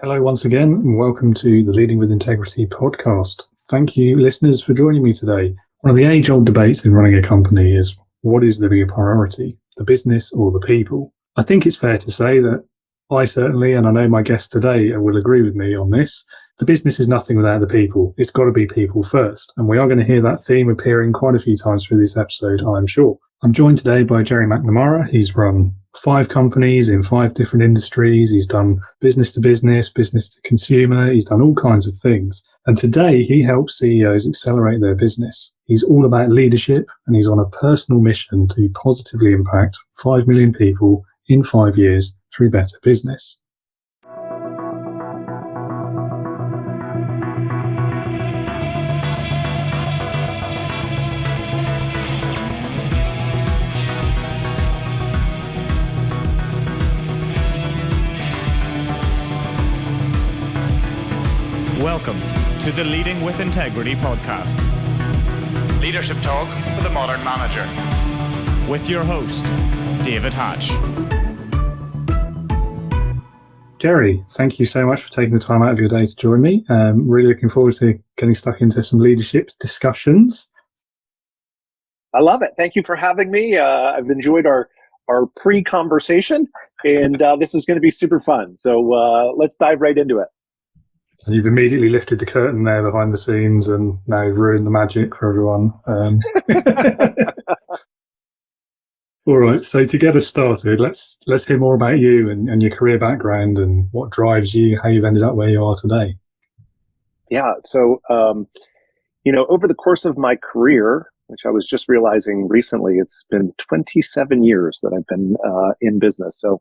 Hello once again, and welcome to the Leading with Integrity podcast. Thank you, listeners, for joining me today. One of the age-old debates in running a company is, what is the bigger priority, the business or the people? I think it's fair to say that I certainly, and I know my guest today will agree with me on this, the business is nothing without the people. It's got to be people first. And we are going to hear that theme appearing quite a few times through this episode, I'm sure. I'm joined today by Jerry Macnamara. He's run 5 companies in 5 different industries. He's done business to business, business to consumer. He's done all kinds of things. And today he helps CEOs accelerate their business. He's all about leadership, and he's on a personal mission to positively impact 5 million people in 5 years through better business. Welcome to the Leading with Integrity podcast. Leadership talk for the modern manager. With your host, David Hatch. Jerry, thank you so much for taking the time out of your day to join me. Really looking forward to getting stuck into some leadership discussions. I love it. Thank you for having me. I've enjoyed our pre-conversation, and this is going to be super fun. So let's dive right into it. And you've immediately lifted the curtain there behind the scenes and now ruined the magic for everyone. All right, so to get us started, let's hear more about you and your career background and what drives you, how you've ended up where you are today. Yeah, so, over the course of my career, which I was just realizing recently, it's been 27 years that I've been in business. So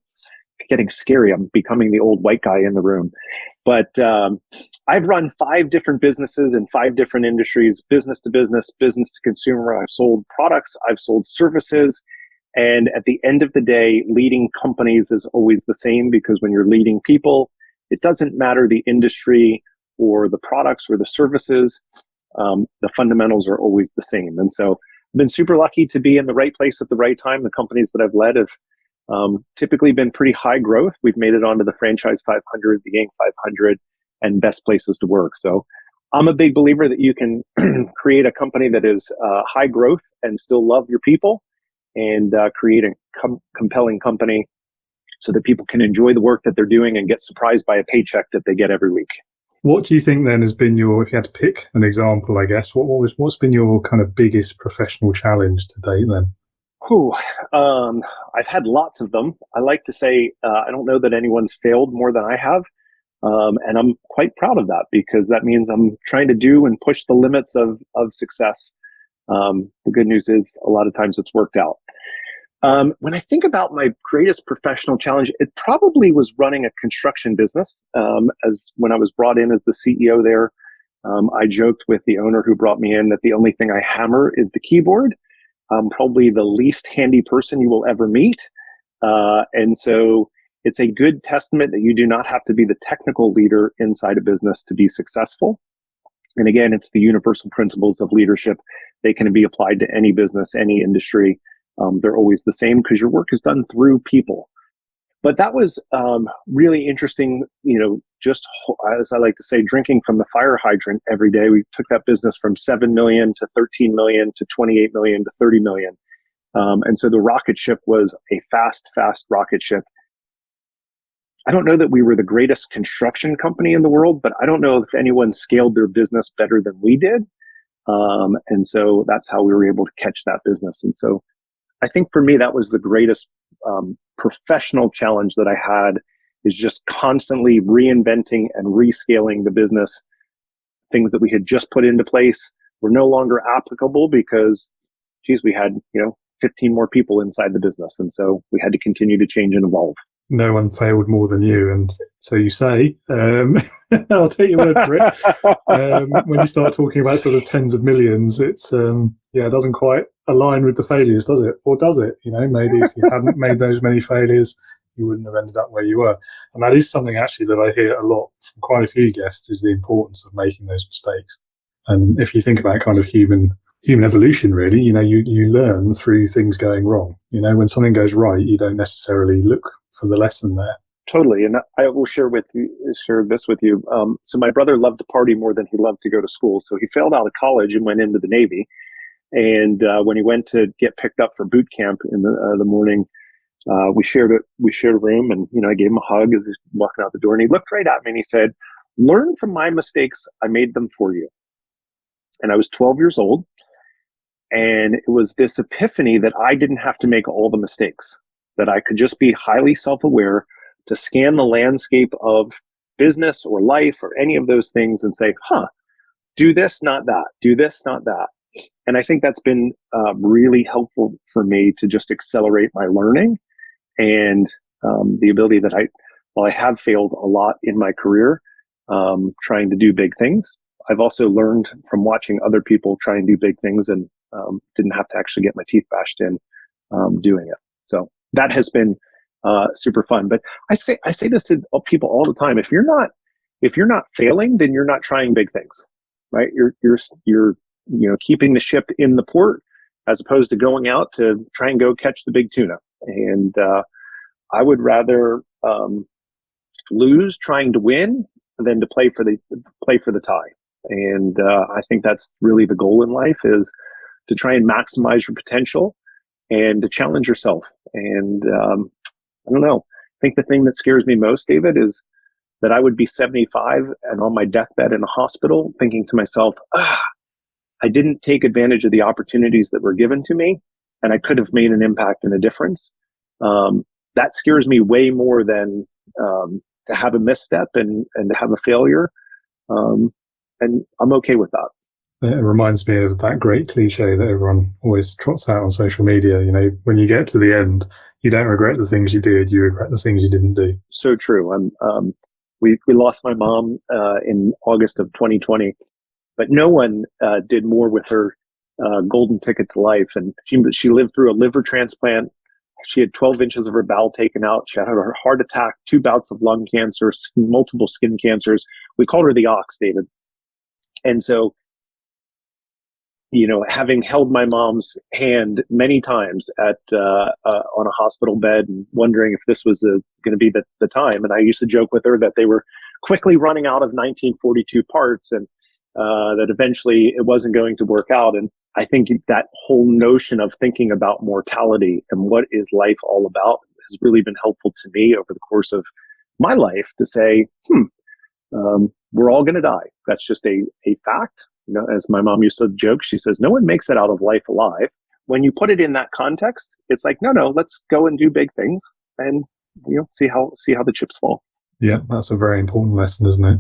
getting scary. I'm becoming the old white guy in the room. But I've run 5 different businesses in 5 different industries, business to business, business to consumer. I've sold products, I've sold services. And at the end of the day, leading companies is always the same, because when you're leading people, it doesn't matter the industry or the products or the services. The fundamentals are always the same. And so I've been super lucky to be in the right place at the right time. The companies that I've led have typically been pretty high growth. We've made it onto the Franchise 500, the Inc. 500, and best places to work. So I'm a big believer that you can create a company that is high growth and still love your people, and create a compelling company so that people can enjoy the work that they're doing and get surprised by a paycheck that they get every week. What do you think then has been your, if you had to pick an example, I guess, what's been your kind of biggest professional challenge to date then? I've had lots of them. I like to say, I don't know that anyone's failed more than I have. And I'm quite proud of that, because that means I'm trying to do and push the limits of success. The good news is a lot of times it's worked out. When I think about my greatest professional challenge, it probably was running a construction business. As when I was brought in as the CEO there, I joked with the owner who brought me in that the only thing I hammer is the keyboard. I'm probably the least handy person you will ever meet. And so it's a good testament that you do not have to be the technical leader inside a business to be successful. And again, it's the universal principles of leadership. They can be applied to any business, any industry. They're always the same, because your work is done through people. But that was really interesting, just as I like to say, drinking from the fire hydrant every day. We took that business from 7 million to 13 million to 28 million to 30 million. And so the rocket ship was a fast rocket ship. I don't know that we were the greatest construction company in the world, but I don't know if anyone scaled their business better than we did. And so that's how we were able to catch that business. And so I think for me, that was the greatest professional challenge that I had, is just constantly reinventing and rescaling the business. Things that we had just put into place were no longer applicable because, we had, 15 more people inside the business. And so we had to continue to change and evolve. No one failed more than you. And so you say, I'll take your word for it. When you start talking about sort of tens of millions, it's, it doesn't quite align with the failures, does it? Or does it? Maybe if you hadn't made those many failures, you wouldn't have ended up where you were. And that is something actually that I hear a lot from quite a few guests, is the importance of making those mistakes. And if you think about kind of human evolution, really, you learn through things going wrong. When something goes right, you don't necessarily look for the lesson there. Totally. And I will share this with you. So my brother loved to party more than he loved to go to school. So he failed out of college and went into the Navy. And when he went to get picked up for boot camp in the morning, we shared a room, and I gave him a hug as he's walking out the door, and he looked right at me and he said, "Learn from my mistakes. I made them for you." And I was 12 years old, and it was this epiphany that I didn't have to make all the mistakes, that I could just be highly self-aware to scan the landscape of business or life or any of those things and say, do this, not that, do this, not that. And I think that's been really helpful for me to just accelerate my learning and the ability that while I have failed a lot in my career trying to do big things, I've also learned from watching other people try and do big things and didn't have to actually get my teeth bashed in doing it. So that has been super fun. But I say this to people all the time: if you're not failing, then you're not trying big things, right? You're keeping the ship in the port as opposed to going out to try and go catch the big tuna. And I would rather lose trying to win than to play for the tie. And I think that's really the goal in life, is to try and maximize your potential and to challenge yourself. And I don't know. I think the thing that scares me most, David, is that I would be 75 and on my deathbed in a hospital thinking to myself, I didn't take advantage of the opportunities that were given to me, and I could have made an impact and a difference. That scares me way more than to have a misstep and to have a failure. And I'm okay with that. It reminds me of that great cliche that everyone always trots out on social media. When you get to the end, you don't regret the things you did, you regret the things you didn't do. So true. We lost my mom in August of 2020, but no one did more with her golden ticket to life. And she lived through a liver transplant. She had 12 inches of her bowel taken out. She had her heart attack, 2 bouts of lung cancer, multiple skin cancers. We called her the ox, David. And so, having held my mom's hand many times on a hospital bed and wondering if this was going to be the time. And I used to joke with her that they were quickly running out of 1942 parts and that eventually it wasn't going to work out. And I think that whole notion of thinking about mortality and what is life all about has really been helpful to me over the course of my life to say, we're all going to die. That's just a fact. As my mom used to joke, she says, no one makes it out of life alive. When you put it in that context, it's like, no, let's go and do big things and, see how the chips fall. Yeah, that's a very important lesson, isn't it?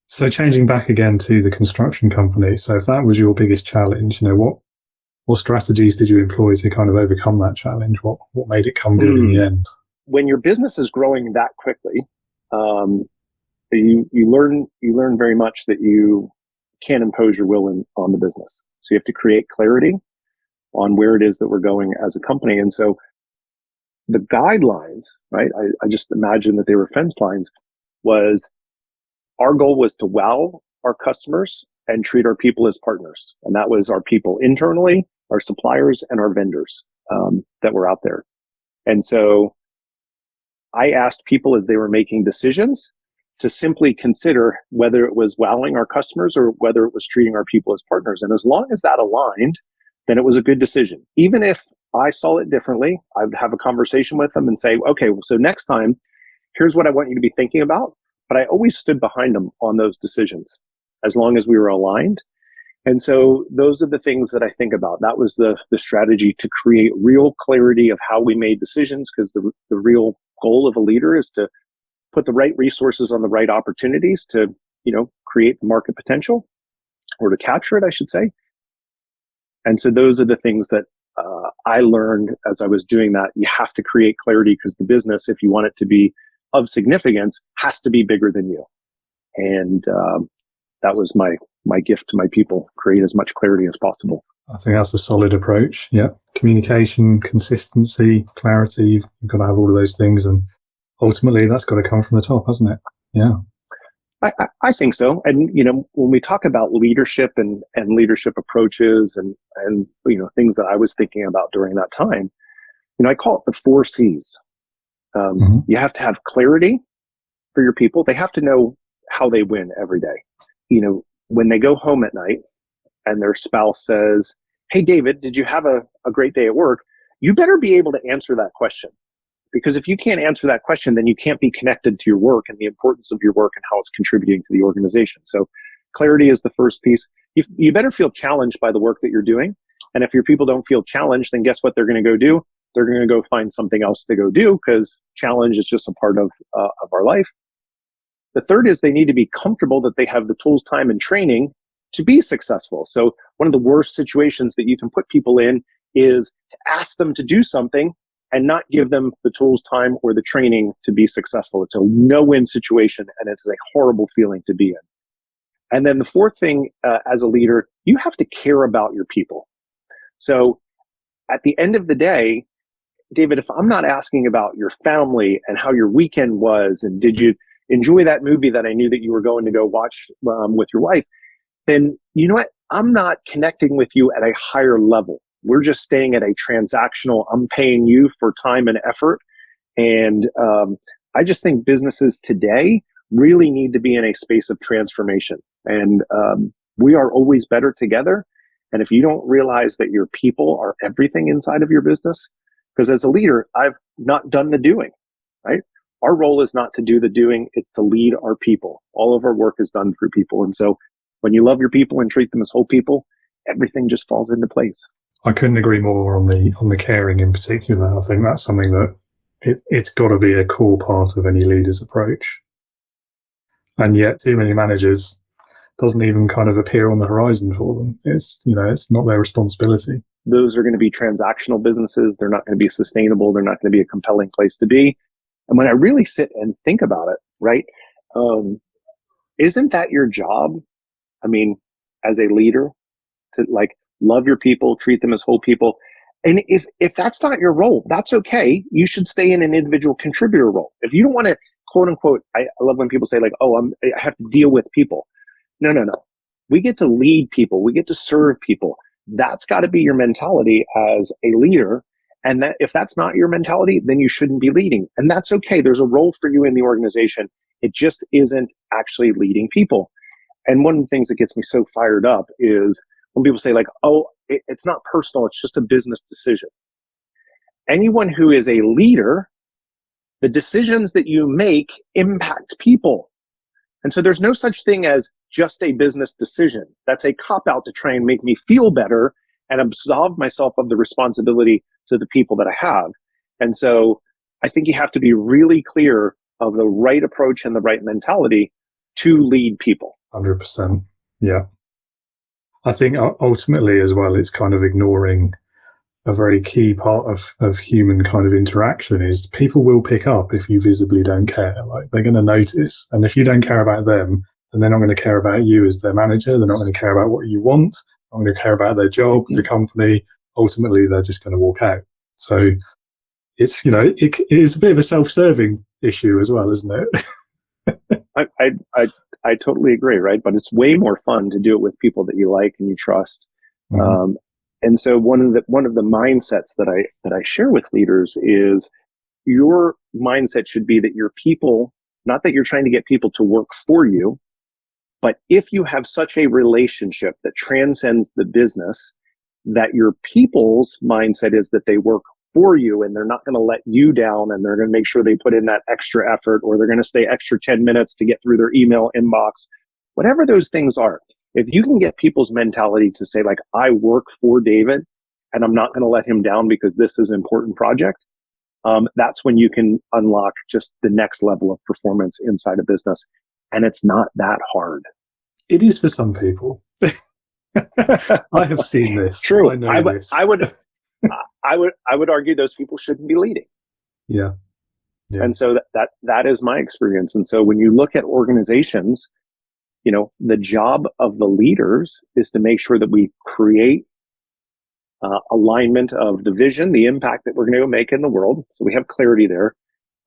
So changing back again to the construction company. So if that was your biggest challenge, what strategies did you employ to kind of overcome that challenge? What made it come good in the end? When your business is growing that quickly, you learn very much that you can't impose your will on the business. So you have to create clarity on where it is that we're going as a company. And so the guidelines, right? I just imagine that they were fence lines. Our goal was to wow our customers and treat our people as partners. And that was our people internally, our suppliers, and our vendors that were out there. And so I asked people as they were making decisions to simply consider whether it was wowing our customers or whether it was treating our people as partners. And as long as that aligned, then it was a good decision. Even if I saw it differently, I would have a conversation with them and say, okay, well, so next time, here's what I want you to be thinking about. But I always stood behind them on those decisions as long as we were aligned. And so those are the things that I think about. That was the strategy to create real clarity of how we made decisions, because the real goal of a leader is to put the right resources on the right opportunities to, create the market potential, or to capture it, I should say. And so those are the things that I learned as I was doing that. You have to create clarity, because the business, if you want it to be of significance, has to be bigger than you. And that was my gift to my people: create as much clarity as possible. I think that's a solid approach. Yeah. Communication, consistency, clarity. You've got to have all of those things. And ultimately, that's got to come from the top, hasn't it? Yeah. I think so. And, when we talk about leadership and leadership approaches and things that I was thinking about during that time, I call it the 4 C's. You have to have clarity, for your people, they have to know how they win every day. When they go home at night and their spouse says, "Hey, David, did you have a great day at work?" You better be able to answer that question. Because if you can't answer that question, then you can't be connected to your work and the importance of your work and how it's contributing to the organization. So clarity is the first piece. You better feel challenged by the work that you're doing. And if your people don't feel challenged, then guess what they're going to go do? They're going to go find something else to go do, because challenge is just a part of our life. The third is they need to be comfortable that they have the tools, time, and training to be successful. So one of the worst situations that you can put people in is to ask them to do something and not give them the tools, time, or the training to be successful. It's a no-win situation, and it's a horrible feeling to be in. And then the fourth thing, as a leader, you have to care about your people. So at the end of the day, David, if I'm not asking about your family and how your weekend was, and did you enjoy that movie that I knew that you were going to go watch with your wife, then you know what? I'm not connecting with you at a higher level. We're just staying at a transactional, I'm paying you for time and effort. And I just think businesses today really need to be in a space of transformation. And we are always better together. And if you don't realize that your people are everything inside of your business, because as a leader, I've not done the doing, right? Our role is not to do the doing, it's to lead our people. All of our work is done through people. And so when you love your people and treat them as whole people, everything just falls into place. I couldn't agree more on the caring in particular. I think that's something that it's got to be a core part of any leader's approach. And yet too many managers doesn't even kind of appear on the horizon for them. It's not their responsibility. Those are going to be transactional businesses. They're not going to be sustainable. They're not going to be a compelling place to be. And when I really sit and think about it, right, isn't that your job? I mean, as a leader, to love your people, treat them as whole people. And if that's not your role, that's okay. You should stay in an individual contributor role. If you don't want to, quote unquote, I love when people say I have to deal with people. No. We get to lead people. We get to serve people. That's got to be your mentality as a leader. And that if that's not your mentality, then you shouldn't be leading. And that's okay. There's a role for you in the organization. It just isn't actually leading people. And one of the things that gets me so fired up is when people say it's not personal, it's just a business decision. Anyone who is a leader, the decisions that you make impact people. And so there's no such thing as just a business decision. That's a cop-out to try and make me feel better and absolve myself of the responsibility to the people that I have. And so I think you have to be really clear of the right approach and the right mentality to lead people. 100%. Yeah. I think ultimately as well, it's kind of ignoring a very key part of human kind of interaction is people will pick up if you visibly don't care. They're going to notice. And if you don't care about them, then they're not going to care about you as their manager. They're not going to care about what you want. They're not going to care about their job, the company. Ultimately, they're just going to walk out. So it's, it is a bit of a self-serving issue as well, isn't it? I totally agree, right? But it's way more fun to do it with people that you like and you trust. Mm-hmm. And so one of the mindsets that I share with leaders is your mindset should be that your people, not that you're trying to get people to work for you, but if you have such a relationship that transcends the business, that your people's mindset is that they work for you and they're not going to let you down and they're going to make sure they put in that extra effort, or they're going to stay extra 10 minutes to get through their email inbox, whatever those things are. If you can get people's mentality to say I work for David and I'm not going to let him down because this is an important project, that's when you can unlock just the next level of performance inside a business. And it's not that hard. It is for some people. I have seen this. True. I know this. I would argue those people shouldn't be leading. Yeah. And so that is my experience. And so when you look at organizations, the job of the leaders is to make sure that we create alignment of the vision, the impact that we're going to make in the world. So we have clarity there.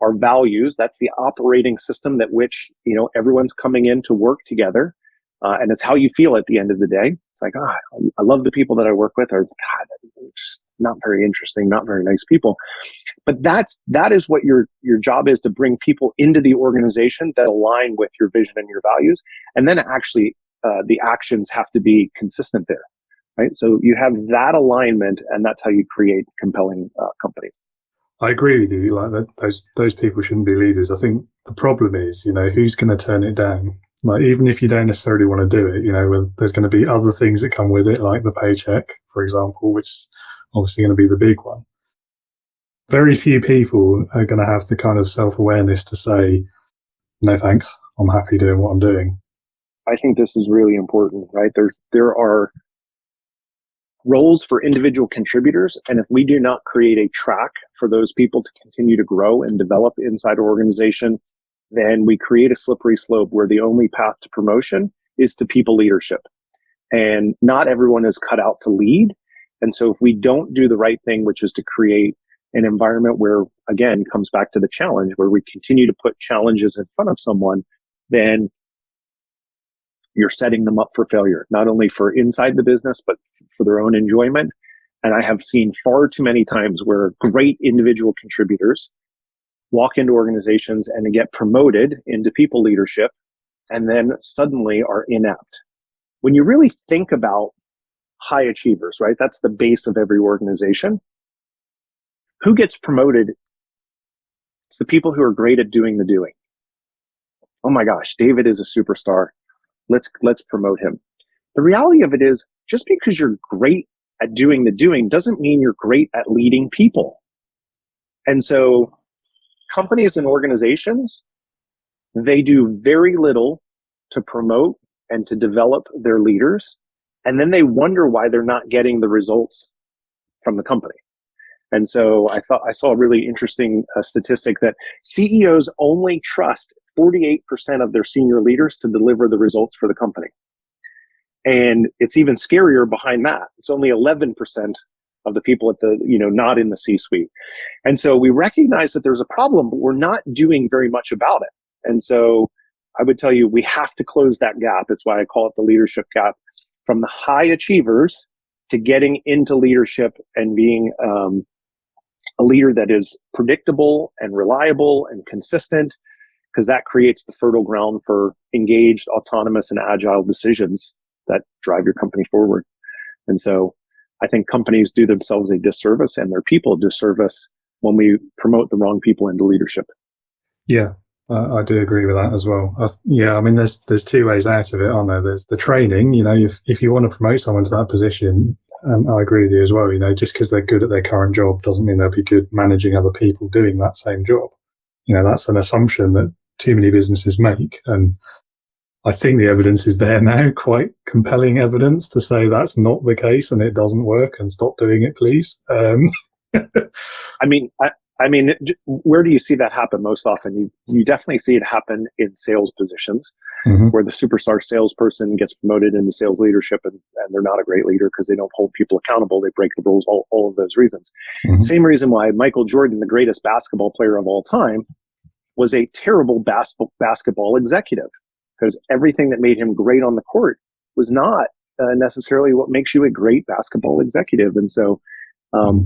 Our values, that's the operating system that which, everyone's coming in to work together. And it's how you feel at the end of the day. It's I love the people that I work with, or God, not very interesting, not very nice people. But that is what your job is, to bring people into the organization that align with your vision and your values. And then actually the actions have to be consistent there, right? So you have that alignment, and that's how you create compelling companies. I agree with you. Like that, those people shouldn't be leaders. I think the problem is, who's going to turn it down? Like, even if you don't necessarily want to do it, there's going to be other things that come with it, like the paycheck, for example, which is obviously going to be the big one. Very few people are going to have the kind of self-awareness to say, no, thanks, I'm happy doing what I'm doing. I think this is really important, right? There are roles for individual contributors, and if we do not create a track for those people to continue to grow and develop inside our organization, then we create a slippery slope where the only path to promotion is to people leadership. And not everyone is cut out to lead. And so if we don't do the right thing, which is to create an environment where, again, comes back to the challenge, where we continue to put challenges in front of someone, then you're setting them up for failure, not only for inside the business, but for their own enjoyment. And I have seen far too many times where great individual contributors walk into organizations and get promoted into people leadership, and then suddenly are inept. When you really think about high achievers, right? That's the base of every organization. Who gets promoted? It's the people who are great at doing the doing. Oh my gosh, David is a superstar. Let's promote him. The reality of it is, just because you're great at doing the doing doesn't mean you're great at leading people. And so companies and organizations, they do very little to promote and to develop their leaders. And then they wonder why they're not getting the results from the company. And so I saw a really interesting statistic that CEOs only trust 48% of their senior leaders to deliver the results for the company. And it's even scarier behind that. It's only 11% of the people at the, not in the C-suite. And so we recognize that there's a problem, but we're not doing very much about it. And so I would tell you, we have to close that gap. That's why I call it the leadership gap, from the high achievers to getting into leadership and being a leader that is predictable and reliable and consistent, because that creates the fertile ground for engaged, autonomous, and agile decisions that drive your company forward. And so I think companies do themselves a disservice and their people a disservice when we promote the wrong people into leadership. Yeah, I do agree with that as well. I mean, there's two ways out of it, aren't there? There's the training. If you want to promote someone to that position, and I agree with you as well, just because they're good at their current job doesn't mean they'll be good managing other people doing that same job. That's an assumption that too many businesses make. And I think the evidence is there now, quite compelling evidence to say that's not the case and it doesn't work, and stop doing it, please. I mean, where do you see that happen most often? You definitely see it happen in sales positions, where the superstar salesperson gets promoted into sales leadership, and they're not a great leader because they don't hold people accountable. They break the rules, all of those reasons. Same reason why Michael Jordan, the greatest basketball player of all time, was a terrible basketball executive, because everything that made him great on the court was not necessarily what makes you a great basketball executive. And so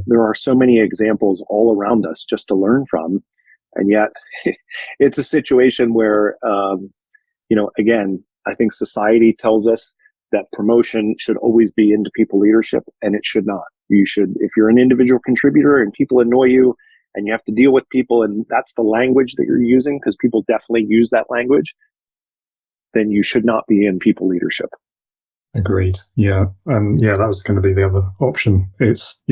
there are so many examples all around us just to learn from. And yet it's a situation where, again, I think society tells us that promotion should always be into people leadership, and it should not. You should, if you're an individual contributor and people annoy you and you have to deal with people, and that's the language that you're using, because people definitely use that language, then you should not be in people leadership. Agreed. Yeah. That was going to be the other option. It's,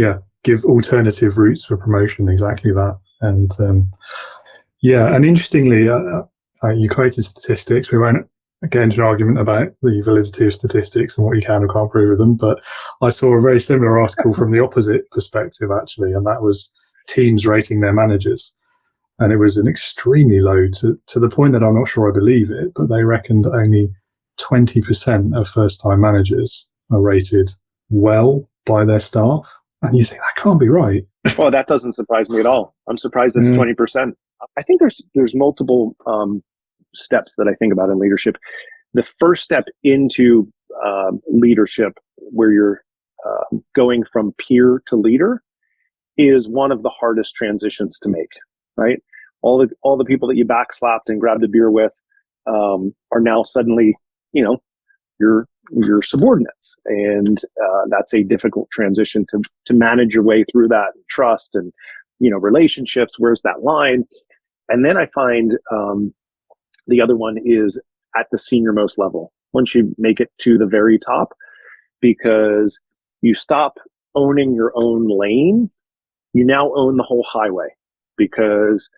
give alternative routes for promotion. Exactly that. And, and interestingly, you quoted statistics. We won't get into an argument about the validity of statistics and what you can or can't prove with them, but I saw a very similar article from the opposite perspective, actually, and that was teams rating their managers. And it was an extremely low, to the point that I'm not sure I believe it, but they reckoned only 20% of first-time managers are rated well by their staff. And you think, that can't be right. Well, that doesn't surprise me at all. I'm surprised it's 20%. I think there's multiple steps that I think about in leadership. The first step into leadership, where you're going from peer to leader, is one of the hardest transitions to make, right? All the people that you backslapped and grabbed a beer with are now suddenly, your subordinates, and that's a difficult transition to manage your way through that, and trust and relationships. Where's that line? And then I find the other one is at the senior most level. Once you make it to the very top, because you stop owning your own lane, you now own the whole highway. Because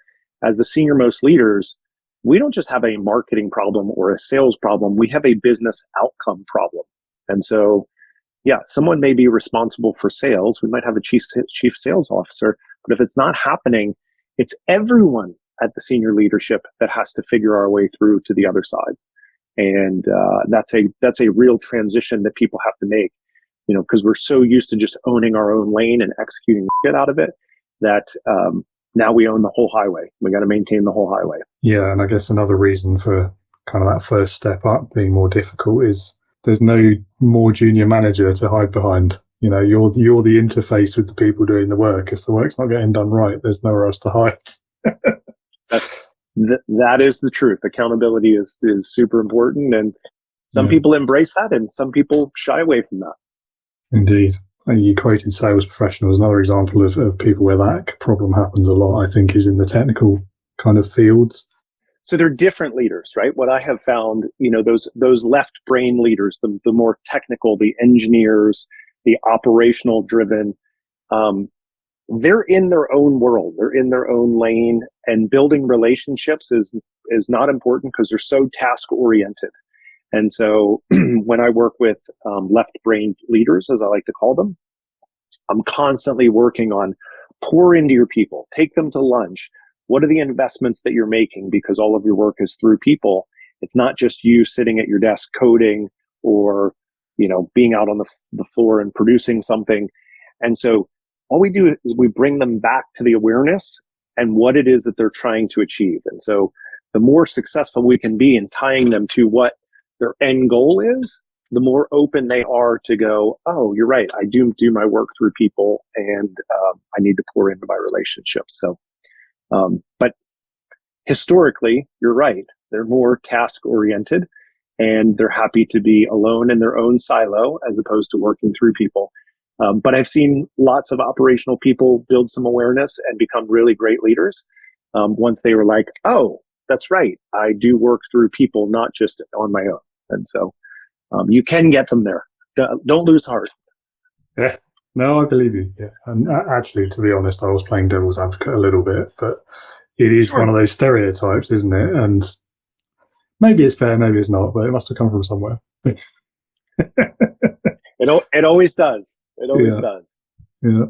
as the senior most leaders, we don't just have a marketing problem or a sales problem, we have a business outcome problem. And so, yeah, someone may be responsible for sales. We might have a chief sales officer, but if it's not happening, it's everyone at the senior leadership that has to figure our way through to the other side. And that's a real transition that people have to make, because we're so used to just owning our own lane and executing shit out of it that now we own the whole highway. We got to maintain the whole highway. Yeah, and I guess another reason for kind of that first step up being more difficult is there's no more junior manager to hide behind. You're the interface with the people doing the work. If the work's not getting done right, there's nowhere else to hide. That is the truth. Accountability is super important, and some people embrace that, and some people shy away from that. Indeed. You quoted sales professionals. Another example of people where that problem happens a lot, I think, is in the technical kind of fields. So they're different leaders, right? What I have found, those left brain leaders, the more technical, the engineers, the operational driven, they're in their own world. They're in their own lane, and building relationships is not important because they're so task oriented. And so when I work with left-brained leaders, as I like to call them, I'm constantly working on pour into your people, take them to lunch. What are the investments that you're making? Because all of your work is through people. It's not just you sitting at your desk coding or, being out on the floor and producing something. And so all we do is we bring them back to the awareness and what it is that they're trying to achieve. And so the more successful we can be in tying them to what their end goal is, the more open they are to go, oh, you're right. I do my work through people, and I need to pour into my relationships. So, but historically, you're right. They're more task oriented, and they're happy to be alone in their own silo as opposed to working through people. But I've seen lots of operational people build some awareness and become really great leaders once they were like, oh, that's right. I do work through people, not just on my own. And so you can get them there. Don't lose heart. Yeah, no, I believe you. Yeah. And actually, to be honest, I was playing devil's advocate a little bit, but it is one of those stereotypes, isn't it? And maybe it's fair, maybe it's not, but it must have come from somewhere. It always does. It always does. Yeah.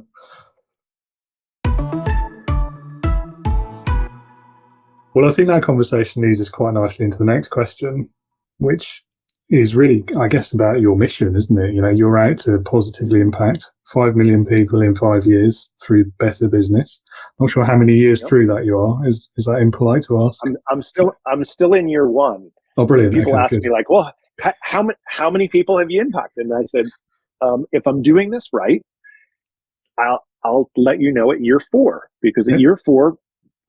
Well, I think that conversation leads us quite nicely into the next question, which is really, I guess, about your mission, isn't it? You're out to positively impact 5 million people in 5 years through better business. Not sure how many years through that you are. Is that impolite to ask? I'm still in year one. Oh, brilliant! People ask me like, well, how many people have you impacted? And I said, if I'm doing this right, I'll let you know at year 4, because at year 4,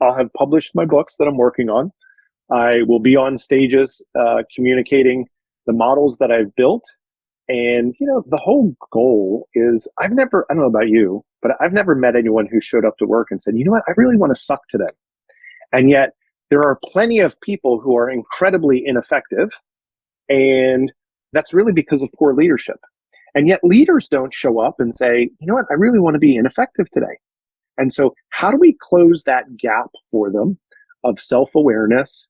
I'll have published my books that I'm working on. I will be on stages communicating the models that I've built. And, the whole goal is I don't know about you, but I've never met anyone who showed up to work and said, you know what, I really want to suck today. And yet there are plenty of people who are incredibly ineffective. And that's really because of poor leadership. And yet leaders don't show up and say, you know what, I really want to be ineffective today. And so how do we close that gap for them of self-awareness,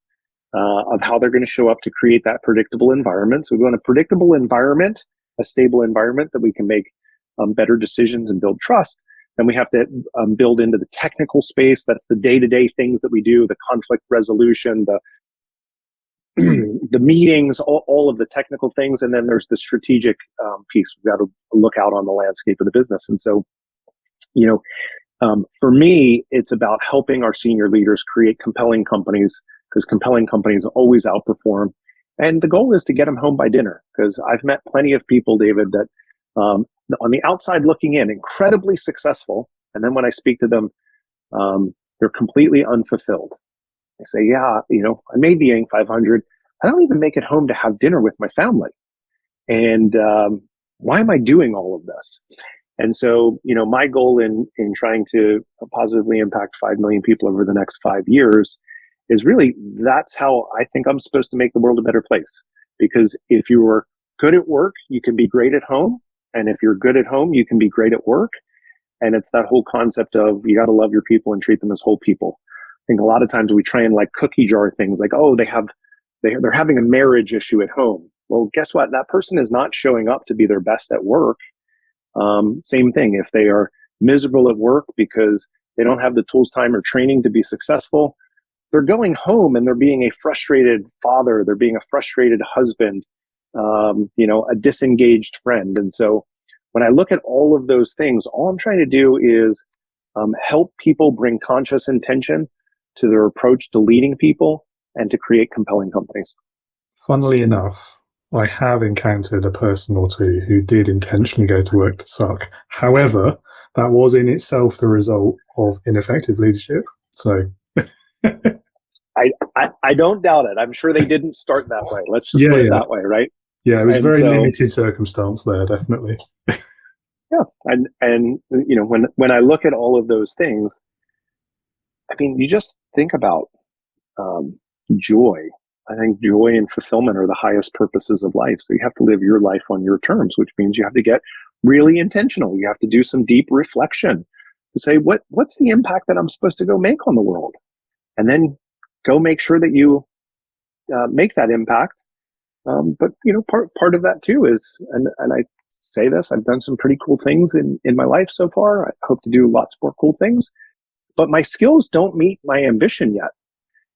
of how they're going to show up to create that predictable environment? So we want a predictable environment, a stable environment that we can make better decisions and build trust. Then we have to build into the technical space. That's the day-to-day things that we do, the conflict resolution, the meetings, all of the technical things. And then there's the strategic piece. We've got to look out on the landscape of the business. And so, for me, it's about helping our senior leaders create compelling companies, because compelling companies always outperform. And the goal is to get them home by dinner, because I've met plenty of people, David, that on the outside looking in, incredibly successful, And then when I speak to them, they're completely unfulfilled. I say, yeah, I made the Inc. 500. I don't even make it home to have dinner with my family. And why am I doing all of this? And so, my goal in trying to positively impact 5 million people over the next 5 years is really, that's how I think I'm supposed to make the world a better place. Because if you're good at work, you can be great at home. And if you're good at home, you can be great at work. And it's that whole concept of you got to love your people and treat them as whole people. I think a lot of times we try and like cookie jar things like, oh, they're having a marriage issue at home. Well, guess what? That person is not showing up to be their best at work. Same thing. If they are miserable at work because they don't have the tools, time, or training to be successful, they're going home and they're being a frustrated father. They're being a frustrated husband, a disengaged friend. And so when I look at all of those things, all I'm trying to do is help people bring conscious intention to their approach to leading people and to create compelling companies. Funnily enough, I have encountered a person or two who did intentionally go to work to suck. However, that was in itself the result of ineffective leadership. So I don't doubt it. I'm sure they didn't start that way. Let's just put it that way, right? Yeah, it was very limited circumstance there, definitely. Yeah, and when I look at all of those things, I mean, you just think about joy. I think joy and fulfillment are the highest purposes of life. So you have to live your life on your terms, which means you have to get really intentional. You have to do some deep reflection to say, what's the impact that I'm supposed to go make on the world? And then go make sure that you make that impact. But part of that too is, and I say this, I've done some pretty cool things in my life so far. I hope to do lots more cool things, but my skills don't meet my ambition yet.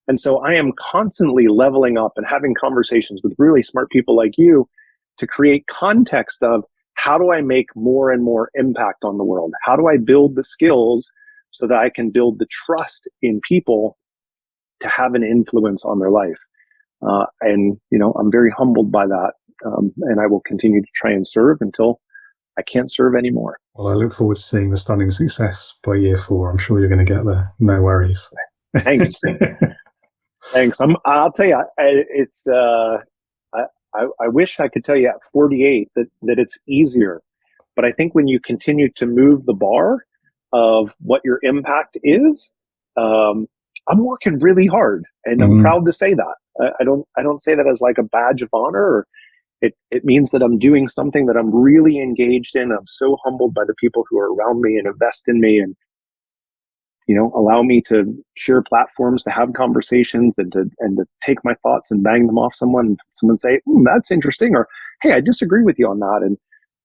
And so I am constantly leveling up and having conversations with really smart people like you to create context of how do I make more and more impact on the world? How do I build the skills so that I can build the trust in people to have an influence on their life? And I'm very humbled by that. And I will continue to try and serve until I can't serve anymore. Well, I look forward to seeing the stunning success by year 4. I'm sure you're going to get there. No worries. Thanks. Thanks. I'll tell you, it's, I wish I could tell you at 48 that it's easier, but I think when you continue to move the bar of what your impact is, I'm working really hard, and I'm proud to say that. I don't say that as like a badge of honor. Or it means that I'm doing something that I'm really engaged in. I'm so humbled by the people who are around me and invest in me, and allow me to share platforms, to have conversations, and to take my thoughts and bang them off someone say, that's interesting, or hey, I disagree with you on that.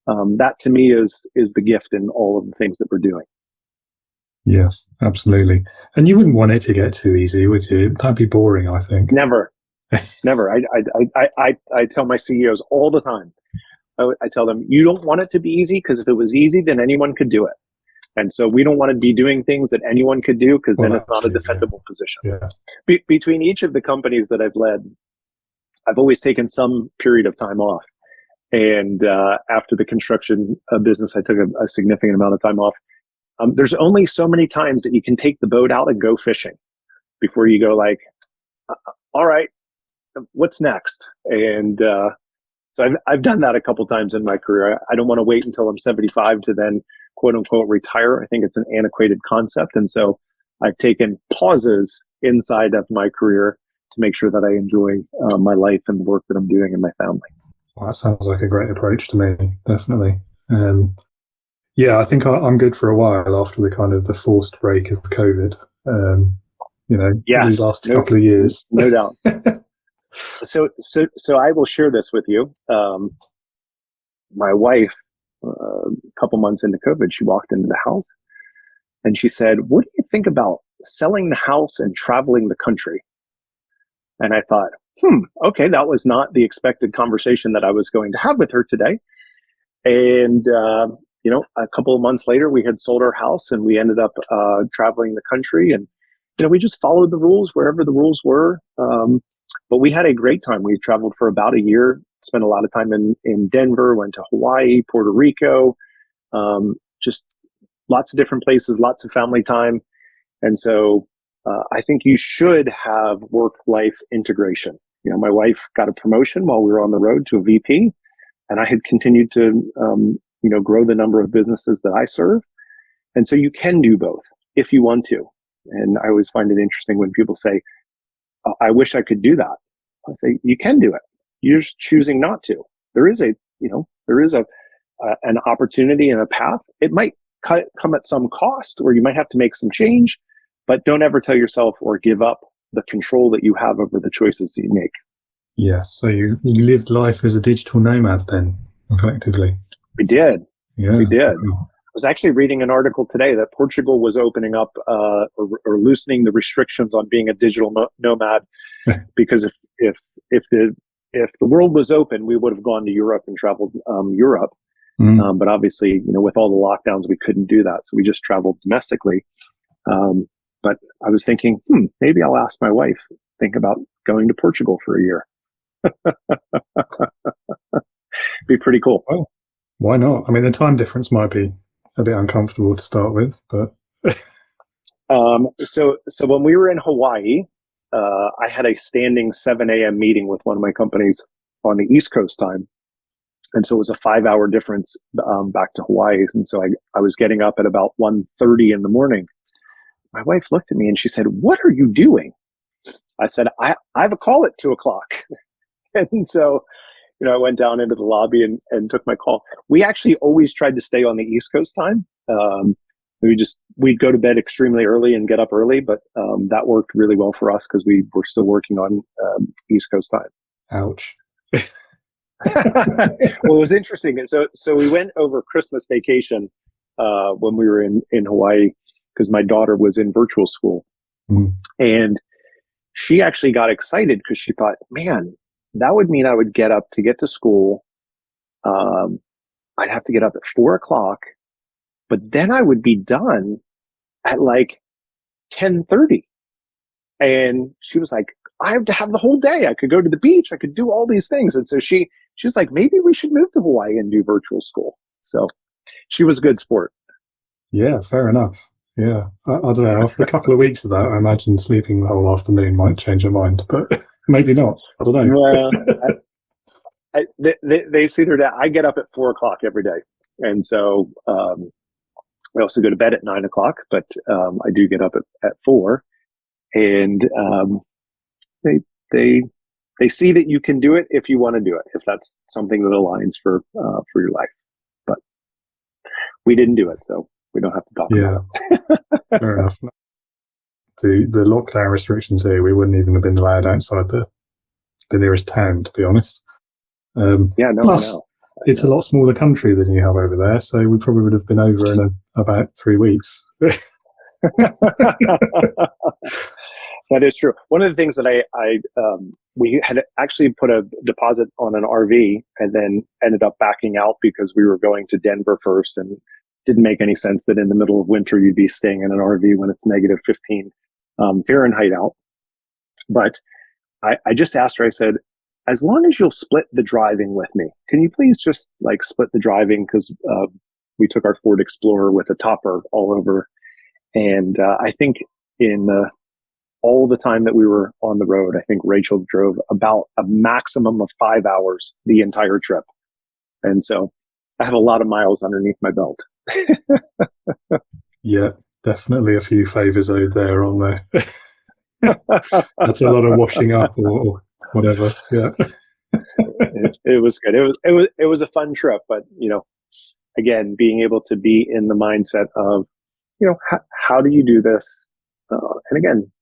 And that to me is the gift in all of the things that we're doing. Yes, absolutely. And you wouldn't want it to get too easy, would you? That'd be boring, I think. Never. I tell my CEOs all the time, I tell them, you don't want it to be easy, because if it was easy, then anyone could do it. And so we don't want to be doing things that anyone could do, because then it's not a defendable position. Yeah. Between each of the companies that I've led, I've always taken some period of time off. And after the construction business, I took a significant amount of time off. There's only so many times that you can take the boat out and go fishing before you go like, all right, what's next? And so I've done that a couple times in my career. I don't want to wait until I'm 75 to then quote unquote retire. I think it's an antiquated concept. And so I've taken pauses inside of my career to make sure that I enjoy my life and the work that I'm doing in my family. Well, that sounds like a great approach to me, definitely. Yeah, I think I'm good for a while after the kind of the forced break of COVID. Yes, these last couple of years. No doubt. So I will share this with you. My wife, a couple months into COVID, she walked into the house and she said, "What do you think about selling the house and traveling the country?" And I thought, okay, that was not the expected conversation that I was going to have with her today. And, a couple of months later, we had sold our house and we ended up traveling the country. And, we just followed the rules wherever the rules were. But we had a great time. We traveled for about a year, spent a lot of time in Denver, went to Hawaii, Puerto Rico, just lots of different places, lots of family time. And so I think you should have work-life integration. You know, my wife got a promotion while we were on the road to a VP, and I had continued to, grow the number of businesses that I serve. And so you can do both if you want to. And I always find it interesting when people say, I wish I could do that. I say, you can do it. You're just choosing not to. There is an opportunity and a path. It might come at some cost, or you might have to make some change, but don't ever tell yourself or give up the control that you have over the choices that you make. Yes. So you lived life as a digital nomad then, effectively. We did. Yeah. We did. I was actually reading an article today that Portugal was opening up or loosening the restrictions on being a digital nomad, because if the world was open, we would have gone to Europe and traveled Europe. But obviously, with all the lockdowns, we couldn't do that, so we just traveled domestically. But I was thinking, maybe I'll ask my wife, think about going to Portugal for a year. Be pretty cool. Well, why not? I mean, the time difference might be a bit uncomfortable to start with, but so when we were in Hawaii, I had a standing 7 a.m. meeting with one of my companies on the East Coast time. And so it was a 5-hour difference back to Hawaii. And so I was getting up at about 1:30 in the morning. My wife looked at me and she said, "What are you doing?" I said, I have a call at 2:00. And so, I went down into the lobby and took my call. We actually always tried to stay on the East Coast time. We'd go to bed extremely early and get up early, but that worked really well for us because we were still working on East Coast time. Ouch. Well, it was interesting. So we went over Christmas vacation when we were in Hawaii, because my daughter was in virtual school. And she actually got excited because she thought, man, that would mean I would get up to get to school. I'd have to get up at 4:00, but then I would be done at like 10:30. And she was like, I have to have the whole day. I could go to the beach. I could do all these things. And so she was like, maybe we should move to Hawaii and do virtual school. So she was a good sport. Yeah, fair enough. Yeah. I don't know. After a couple of weeks of that, I imagine sleeping the whole afternoon might change your mind, but maybe not. I don't know. Well, they see their dad. I get up at 4:00 every day. And so I also go to bed at 9:00, but I do get up at 4. And they see that you can do it if you want to do it, if that's something that aligns for your life. But we didn't do it, so we don't have to talk about it. Fair enough. The lockdown restrictions here, we wouldn't even have been allowed outside the nearest town, to be honest. Plus, it's a lot smaller country than you have over there, so we probably would have been over in about 3 weeks. That is true. One of the things that we had actually put a deposit on an RV and then ended up backing out because we were going to Denver first, and didn't make any sense that in the middle of winter you'd be staying in an RV when it's negative 15 Fahrenheit out. But I just asked her, I said, as long as you'll split the driving with me, can you please just split the driving? Because we took our Ford Explorer with a topper all over. And I think in all the time that we were on the road, I think Rachel drove about a maximum of 5 hours the entire trip. And so I have a lot of miles underneath my belt. Yeah, definitely a few favors owed there on there. That's a lot of washing up or whatever. Yeah. It was good. It was a fun trip, but again, being able to be in the mindset of, how do you do this? And again,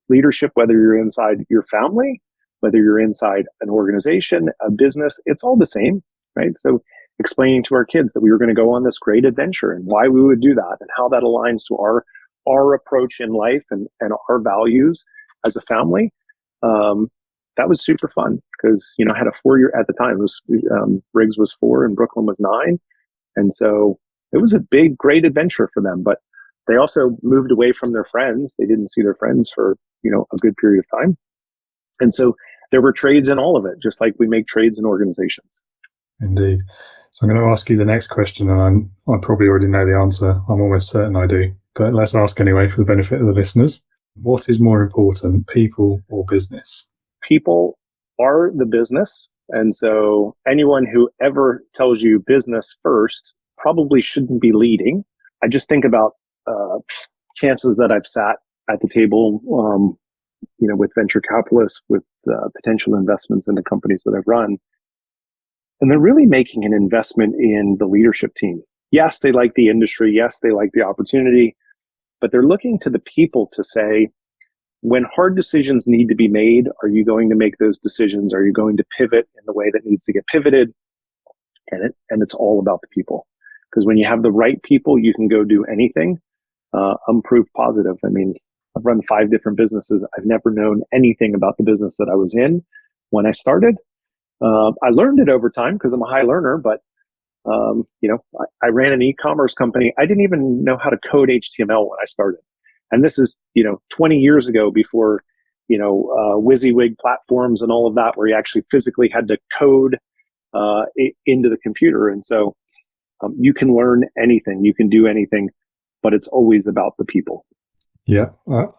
leadership, whether you're inside your family, whether you're inside an organization, a business, it's all the same, right? So explaining to our kids that we were going to go on this great adventure and why we would do that and how that aligns to our approach in life and our values as a family. That was super fun because, I had a 4-year at the time. Briggs was 4 and Brooklyn was 9. And so it was a big, great adventure for them. But they also moved away from their friends. They didn't see their friends for, a good period of time. And so there were trades in all of it, just like we make trades in organizations. Indeed. So I'm going to ask you the next question, and I probably already know the answer. I'm almost certain I do, but let's ask anyway for the benefit of the listeners. What is more important, people or business? People are the business. And so anyone who ever tells you business first probably shouldn't be leading. I just think about chances that I've sat at the table, with venture capitalists, with potential investments into companies that I've run. And they're really making an investment in the leadership team. Yes, they like the industry. Yes, they like the opportunity, but they're looking to the people to say, when hard decisions need to be made, are you going to make those decisions? Are you going to pivot in the way that needs to get pivoted? And it's all about the people. Because when you have the right people, you can go do anything. I'm proof positive. I mean, I've run 5 different businesses. I've never known anything about the business that I was in when I started. I learned it over time because I'm a high learner, but I ran an e-commerce company. I didn't even know how to code HTML when I started. And this is, 20 years ago before, WYSIWYG platforms and all of that, where you actually physically had to code into the computer. And so you can learn anything, you can do anything, but it's always about the people. Yeah,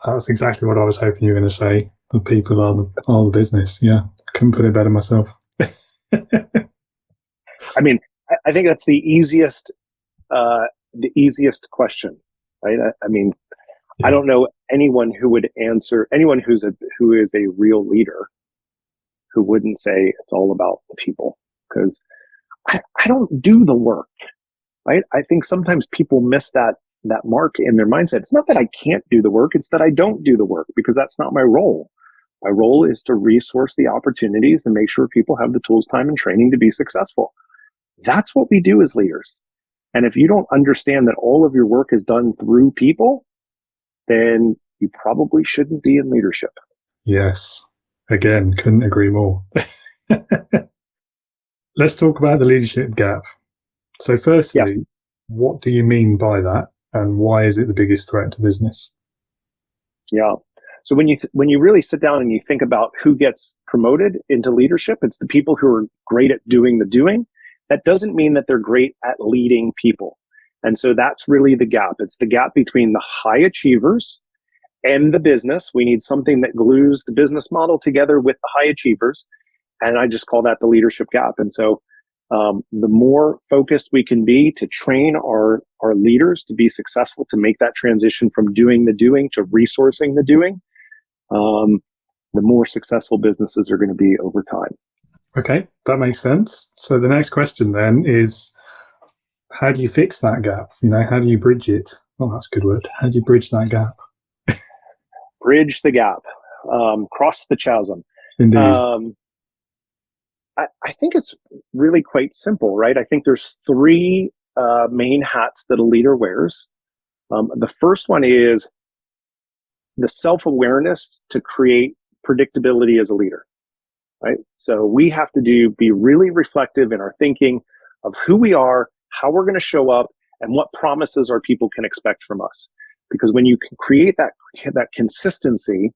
that's exactly what I was hoping you were going to say. The people are the business. Yeah, couldn't put it better myself. I mean, I think that's the easiest question, right? I mean, yeah. I don't know anyone who would answer, anyone who is a real leader who wouldn't say it's all about the people, because I don't do the work, right? I think sometimes people miss that mark in their mindset. It's not that I can't do the work, it's that I don't do the work, because that's not my role. My role is to resource the opportunities and make sure people have the tools, time, and training to be successful. That's what we do as leaders. And if you don't understand that all of your work is done through people, then you probably shouldn't be in leadership. Yes. Again, couldn't agree more. Let's talk about the leadership gap. So firstly, yes. What do you mean by that? And why is it the biggest threat to business? Yeah. So when you really sit down and you think about who gets promoted into leadership, it's the people who are great at doing the doing. That doesn't mean that they're great at leading people. And so that's really the gap. It's the gap between the high achievers and the business. We need something that glues the business model together with the high achievers. And I just call that the leadership gap. And so the more focused we can be to train our leaders to be successful, to make that transition from doing the doing to resourcing the doing, the more successful businesses are going to be over time. Okay, that makes sense. So the next question then is, how do you fix that gap? How do you bridge it? Oh, that's a good word. How do you bridge that gap? Bridge the gap, cross the chasm. Indeed. I think it's really quite simple, right? I think there's 3 main hats that a leader wears. The first one is the self-awareness to create predictability as a leader, right? So we have to be really reflective in our thinking of who we are, how we're going to show up, and what promises our people can expect from us. Because when you can create that consistency,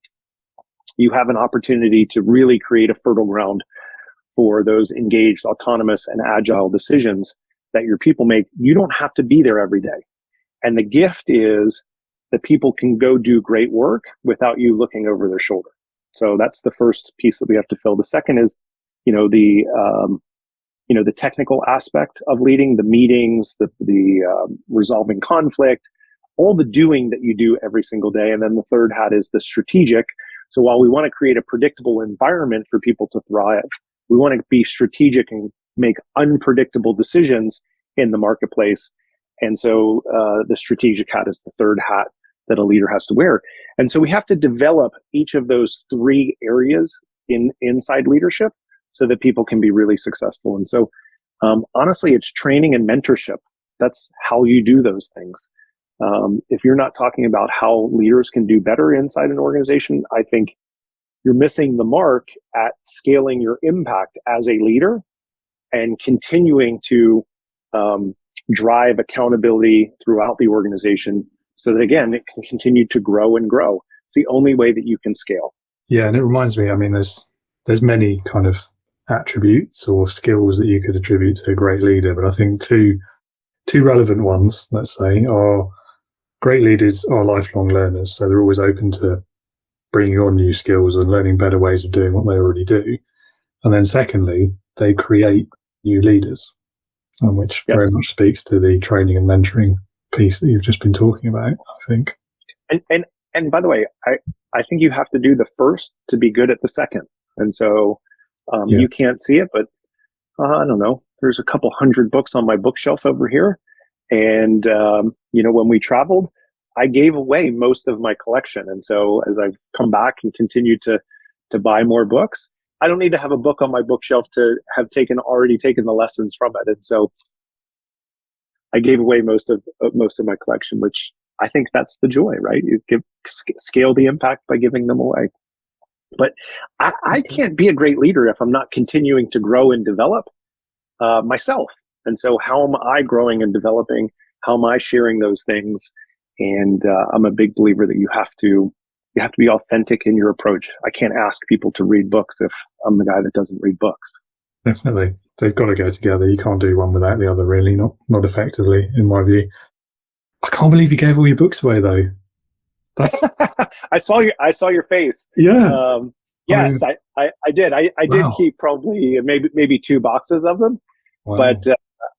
you have an opportunity to really create a fertile ground for those engaged, autonomous, and agile decisions that your people make. You don't have to be there every day. And the gift is that people can go do great work without you looking over their shoulder. So that's the first piece that we have to fill. The second is, the technical aspect of leading, the meetings, the resolving conflict, all the doing that you do every single day. And then the third hat is the strategic. So while we want to create a predictable environment for people to thrive, we want to be strategic and make unpredictable decisions in the marketplace. And so the strategic hat is the third hat that a leader has to wear. And so we have to develop each of those 3 areas inside leadership so that people can be really successful. And so honestly, it's training and mentorship. That's how you do those things. If you're not talking about how leaders can do better inside an organization, I think you're missing the mark at scaling your impact as a leader and continuing to drive accountability throughout the organization so that, again, it can continue to grow and grow. It's the only way that you can scale. Yeah, and it reminds me, there's many kind of attributes or skills that you could attribute to a great leader, but I think two relevant ones, let's say, are great leaders are lifelong learners, so they're always open to bringing on new skills and learning better ways of doing what they already do. And then secondly, they create new leaders, which very much speaks to the training and mentoring piece that you've just been talking about, I think. And by the way, I think you have to do the first to be good at the second. And so you can't see it, but I don't know. There's a couple hundred books on my bookshelf over here. And, when we traveled, I gave away most of my collection. And so as I've come back and continued to buy more books, I don't need to have a book on my bookshelf to have already taken the lessons from it. And so I gave away most of my collection, which I think that's the joy, right? You scale the impact by giving them away. But I can't be a great leader if I'm not continuing to grow and develop myself. And so how am I growing and developing? How am I sharing those things? And I'm a big believer that you have to be authentic in your approach. I can't ask people to read books if I'm the guy that doesn't read books. Definitely. They've got to go together. You can't do one without the other, really, not effectively, in my view. I can't believe you gave all your books away, though. That's I saw your face. Yeah. Yes, I did. I did keep probably maybe 2 boxes of them. Wow. But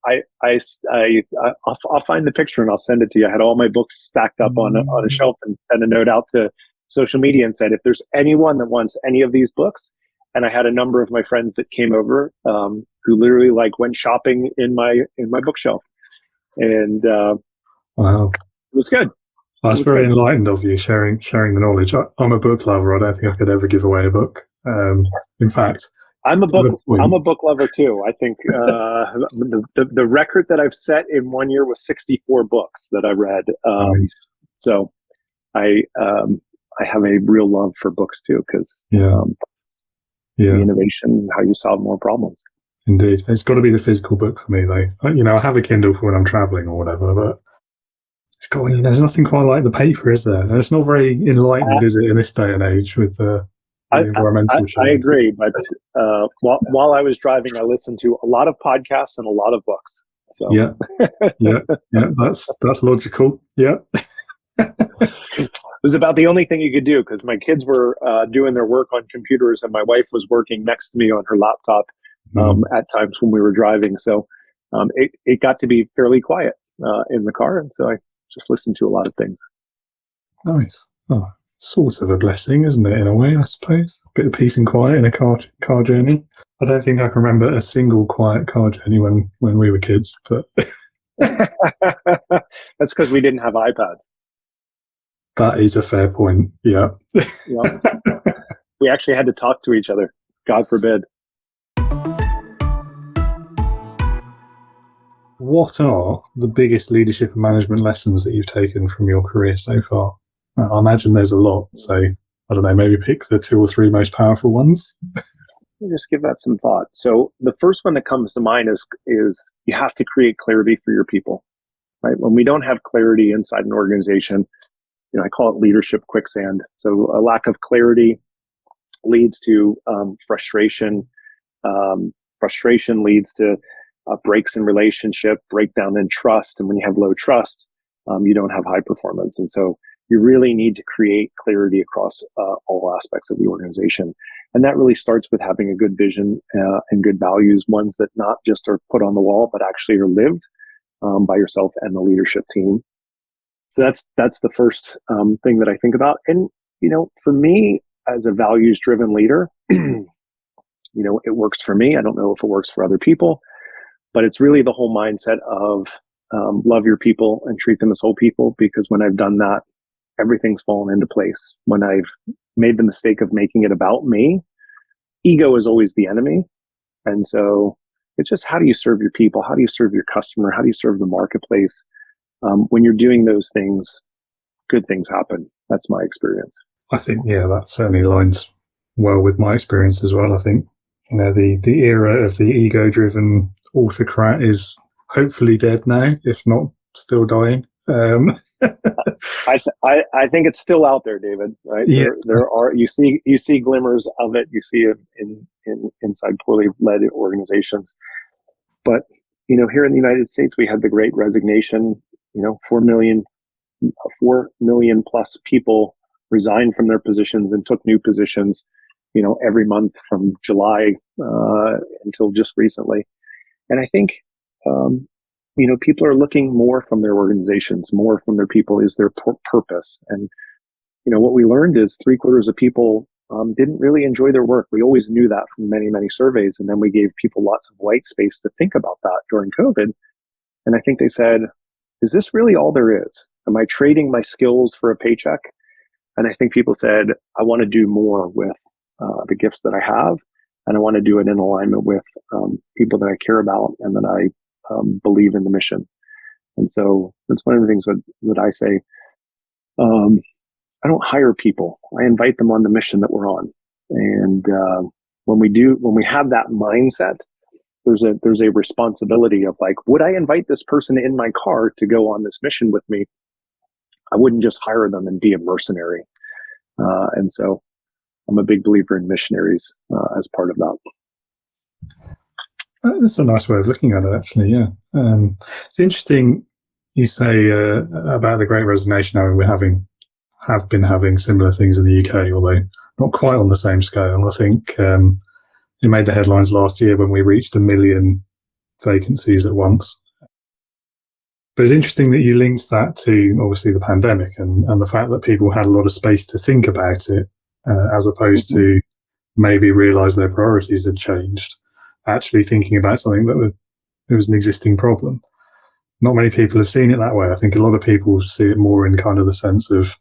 I'll find the picture and I'll send it to you. I had all my books stacked up on a shelf and sent a note out to social media and said, if there's anyone that wants any of these books, and I had a number of my friends that came over who literally went shopping in my bookshelf, and wow, it was good. That's very enlightened of you, sharing the knowledge. I'm a book lover. I don't think I could ever give away a book. In fact, I'm a book lover too. I think the record that I've set in 1 year was 64 books that I read. Nice. So I have a real love for books too, because the innovation, how you solve more problems. Indeed, it's got to be the physical book for me, though. I have a Kindle for when I'm traveling or whatever, but it's got. There's nothing quite like the paper, is there? And it's not very enlightened, is it, in this day and age with the environmental change? I agree, but while I was driving, I listened to a lot of podcasts and a lot of books. So yeah, that's logical. Yeah. It was about the only thing you could do, because my kids were doing their work on computers and my wife was working next to me on her laptop at times when we were driving. So it got to be fairly quiet in the car, and so I just listened to a lot of things. Nice. Oh, sort of a blessing, isn't it, in a way, I suppose? A bit of peace and quiet in a car journey. I don't think I can remember a single quiet car journey when we were kids, but that's because we didn't have iPads. That is a fair point. Yeah. We actually had to talk to each other. God forbid. What are the biggest leadership and management lessons that you've taken from your career so far? I imagine there's a lot. So I don't know, maybe pick the 2 or 3 most powerful ones. Let me just give that some thought. So the first one that comes to mind is you have to create clarity for your people, right? When we don't have clarity inside an organization, I call it leadership quicksand. So a lack of clarity leads to frustration. Frustration leads to breaks in relationship, breakdown in trust. And when you have low trust, you don't have high performance. And so you really need to create clarity across all aspects of the organization. And that really starts with having a good vision and good values, ones that not just are put on the wall, but actually are lived by yourself and the leadership team. So that's the first thing that I think about. And, for me as a values-driven leader, it works for me. I don't know if it works for other people, but it's really the whole mindset of love your people and treat them as whole people, because when I've done that, everything's fallen into place. When I've made the mistake of making it about me, ego is always the enemy. And so it's just, how do you serve your people? How do you serve your customer? How do you serve the marketplace? When you're doing those things, good things happen. That's my experience. I think, that certainly aligns well with my experience as well. I think, the era of the ego-driven autocrat is hopefully dead now, if not still dying. I think it's still out there, David. Right? Yeah. There are you see glimmers of it. You see it inside poorly led organizations. But, here in the United States, we had the Great Resignation. 4 million plus people resigned from their positions and took new positions, every month from July until just recently. And I think, people are looking more from their organizations, more from their people is their purpose. And, what we learned is 3/4 of people didn't really enjoy their work. We always knew that from many, many surveys. And then we gave people lots of white space to think about that during COVID. And I think they said, is this really all there is? Am I trading my skills for a paycheck? And I think people said, I want to do more with the gifts that I have. And I want to do it in alignment with people that I care about and that I believe in the mission. And so that's one of the things that I say. I don't hire people. I invite them on the mission that we're on. And when we have that mindset, there's a responsibility of like, would I invite this person in my car to go on this mission with me? I wouldn't just hire them and be a mercenary. And so I'm a big believer in missionaries as part of that. That's a nice way of looking at it, actually. Yeah. It's interesting you say about the Great Resignation. I mean, have been having similar things in the UK, although not quite on the same scale. I think it made the headlines last year when we reached 1 million vacancies at once. But it's interesting that you linked that to obviously the pandemic and the fact that people had a lot of space to think about it, as opposed to maybe realize their priorities had changed, actually thinking about something that was an existing problem. Not many people have seen it that way. I think a lot of people see it more in kind of the sense of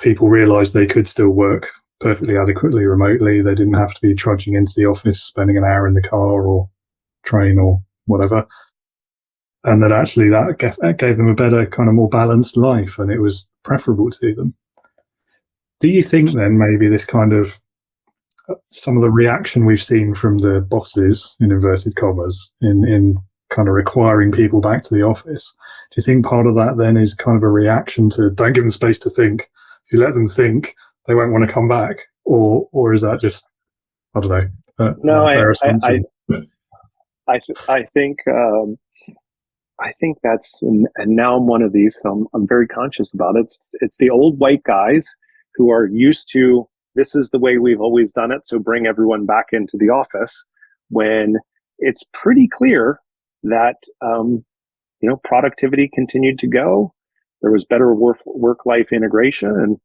people realized they could still work perfectly adequately remotely. They didn't have to be trudging into the office, spending an hour in the car or train or whatever. And that actually that gave them a better, kind of more balanced life, and it was preferable to them. Do you think then maybe this kind of some of the reaction we've seen from the bosses, in inverted commas, in kind of requiring people back to the office, do you think part of that then is kind of a reaction to don't give them space to think? If you let them think, they won't want to come back, or is that just, I don't know, no, fair assumption? I think that's, and now I'm one of these, so I'm very conscious about it. It's the old white guys who are used to, this is the way we've always done it, so bring everyone back into the office, when it's pretty clear that, productivity continued to go. There was better work-life integration. And,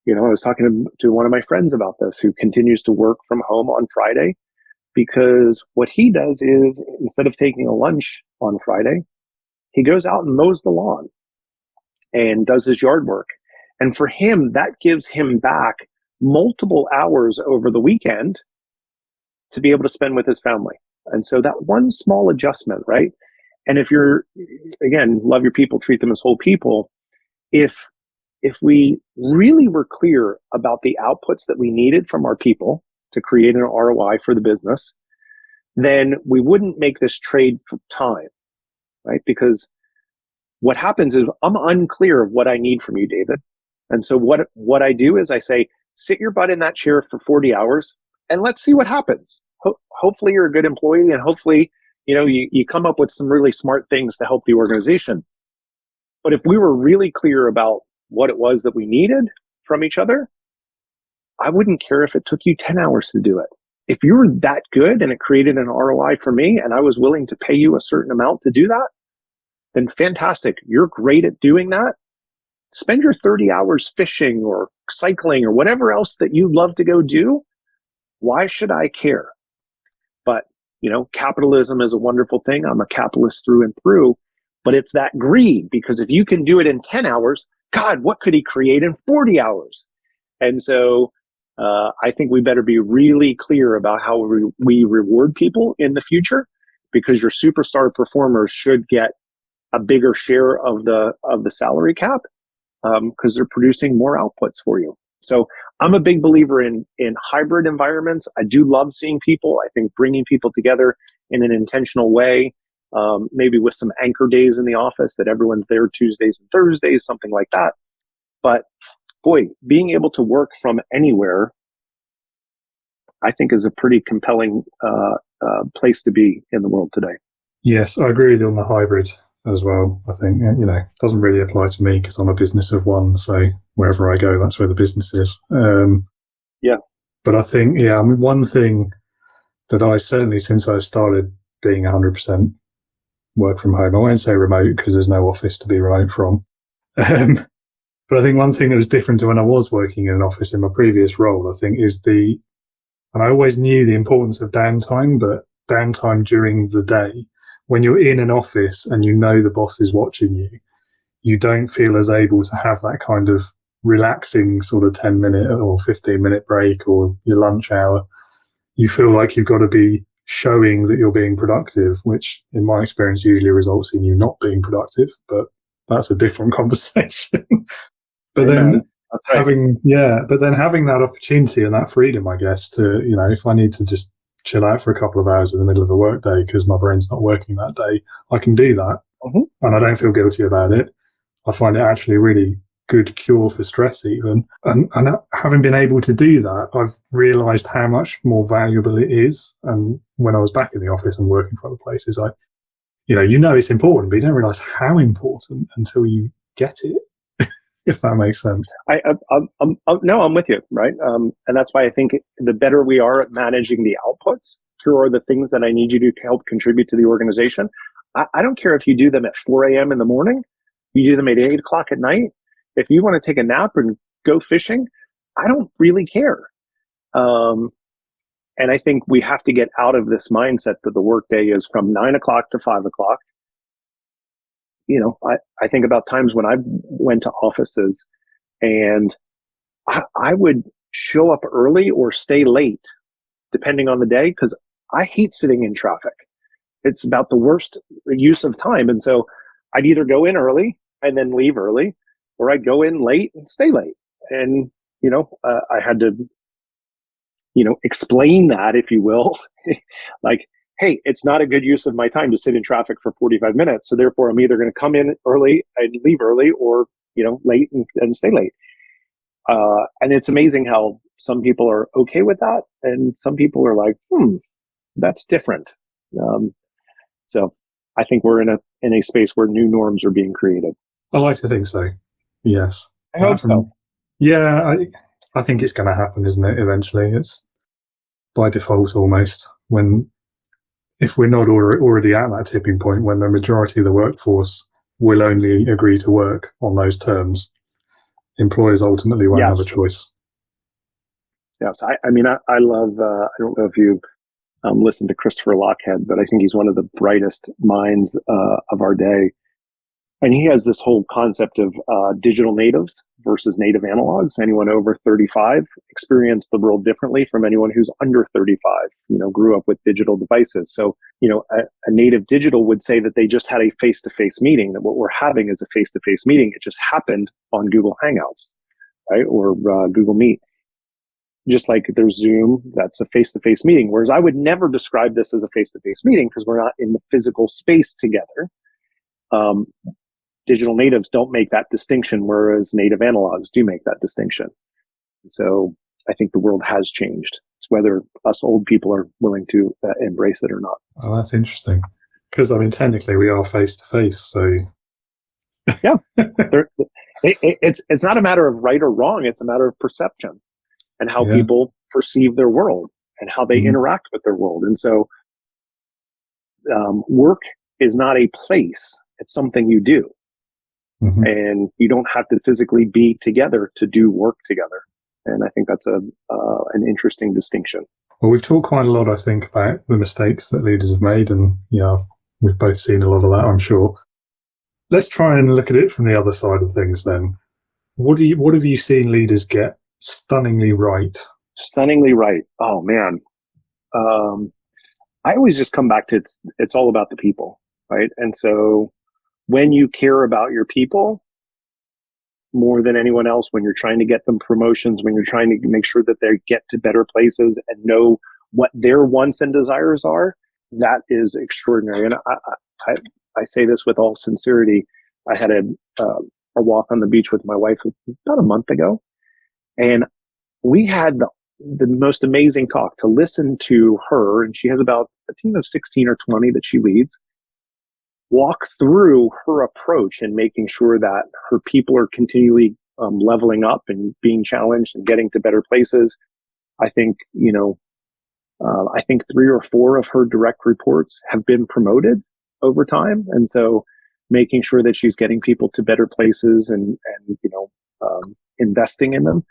I was talking to one of my friends about this, who continues to work from home on Friday, because what he does is, instead of taking a lunch on Friday, he goes out and mows the lawn and does his yard work. And for him, that gives him back multiple hours over the weekend to be able to spend with his family. And so that one small adjustment, right? And if you're, again, love your people, treat them as whole people. If we really were clear about the outputs that we needed from our people to create an ROI for the business, then we wouldn't make this trade for time, right? Because what happens is I'm unclear of what I need from you, David. And so what I do is I say, sit your butt in that chair for 40 hours and let's see what happens. Hopefully you're a good employee, and hopefully, you come up with some really smart things to help the organization. But if we were really clear about what it was that we needed from each other, I wouldn't care if it took you 10 hours to do it. If you were that good and it created an ROI for me and I was willing to pay you a certain amount to do that, then fantastic. You're great at doing that. Spend your 30 hours fishing or cycling or whatever else that you love to go do. Why should I care? But, capitalism is a wonderful thing. I'm a capitalist through and through, but it's that greed, because if you can do it in 10 hours, God, what could he create in 40 hours? And so I think we better be really clear about how we reward people in the future, because your superstar performers should get a bigger share of the salary cap, because they're producing more outputs for you. So I'm a big believer in hybrid environments. I do love seeing people. I think bringing people together in an intentional way, maybe with some anchor days in the office that everyone's there Tuesdays and Thursdays, something like that. But boy, being able to work from anywhere I think is a pretty compelling place to be in the world today. Yes, I agree with you on the hybrid as well. I think, it doesn't really apply to me because I'm a business of one. So wherever I go, that's where the business is. Yeah. But I think, one thing that I certainly, since I've started being 100% work from home, I won't say remote because there's no office to be remote from. But I think one thing that was different to when I was working in an office in my previous role, I think, and I always knew the importance of downtime, but downtime during the day, when you're in an office and you know the boss is watching you, you don't feel as able to have that kind of relaxing sort of 10-minute or 15-minute break or your lunch hour. You feel like you've got to be showing that you're being productive, which in my experience usually results in you not being productive, but that's a different conversation. But then having that opportunity and that freedom, I guess, to, if I need to just chill out for a couple of hours in the middle of a work day because my brain's not working that day, I can do that. Mm-hmm. And I don't feel guilty about it. I find it actually a really good cure for stress even. And having been able to do that, I've realized how much more valuable it is. And when I was back in the office and working for other places, it's important, but you don't realize how important until you get it. If that makes sense. No, I'm with you, right? And that's why I think the better we are at managing the outputs, here are the things that I need you to help contribute to the organization. I don't care if you do them at 4 a.m. in the morning, you do them at 8 o'clock at night. If you want to take a nap and go fishing, I don't really care. And I think we have to get out of this mindset that the workday is from 9 o'clock to 5 o'clock. I think about times when I went to offices and I would show up early or stay late, depending on the day, because I hate sitting in traffic. It's about the worst use of time. And so I'd either go in early and then leave early, or I'd go in late and stay late. And, I had to, explain that, if you will, like, hey, it's not a good use of my time to sit in traffic for 45 minutes. So therefore, I'm either going to come in early and leave early or, late and stay late. And it's amazing how some people are okay with that. And some people are like, that's different. So I think we're in a space where new norms are being created. I like to think so. Yes. I hope so. Yeah, I think it's going to happen, isn't it? Eventually, it's by default almost. If we're not already at that tipping point, when the majority of the workforce will only agree to work on those terms, employers ultimately won't have a choice. Yes, I love. I don't know if you listen to Christopher Lochhead, but I think he's one of the brightest minds of our day. And he has this whole concept of digital natives versus native analogs. Anyone over 35 experienced the world differently from anyone who's under 35, grew up with digital devices. So, a native digital would say that they just had a face-to-face meeting, that what we're having is a face-to-face meeting. It just happened on Google Hangouts, right? Or Google Meet. Just like there's Zoom, that's a face-to-face meeting. Whereas I would never describe this as a face-to-face meeting because we're not in the physical space together. Digital natives don't make that distinction, whereas native analogs do make that distinction. So I think the world has changed. It's whether us old people are willing to embrace it or not. Oh, that's interesting. Because, technically we are face-to-face, so... Yeah. It's not a matter of right or wrong. It's a matter of perception and how people perceive their world and how they interact with their world. And so work is not a place. It's something you do. Mm-hmm. And you don't have to physically be together to do work together. And I think that's an interesting distinction. Well, we've talked quite a lot, I think, about the mistakes that leaders have made. And, we've both seen a lot of that, I'm sure. Let's try and look at it from the other side of things then. What have you seen leaders get stunningly right? Stunningly right. Oh, man. I always just come back to it's all about the people, right? And so when you care about your people more than anyone else, when you're trying to get them promotions, when you're trying to make sure that they get to better places and know what their wants and desires are, that is extraordinary. And I say this with all sincerity. I had a walk on the beach with my wife about a month ago, and we had the the most amazing talk to listen to her. And she has about a team of 16 or 20 that she leads, walk through her approach and making sure that her people are continually leveling up and being challenged and getting to better places. I think, I think 3 or 4 of her direct reports have been promoted over time. And so making sure that she's getting people to better places and investing in them.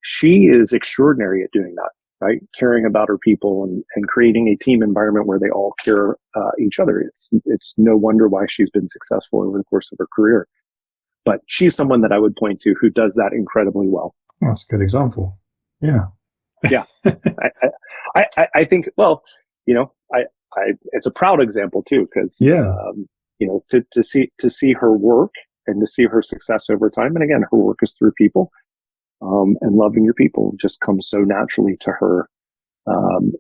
She is extraordinary at doing that, right? Caring about her people and creating a team environment where they all care each other. It's no wonder why she's been successful over the course of her career. But she's someone that I would point to who does that incredibly well. Oh, that's a good example. Yeah. Yeah. I think, well, it's a proud example too, because, to see her work and to see her success over time. And again, her work is through people, and loving your people just comes so naturally to her.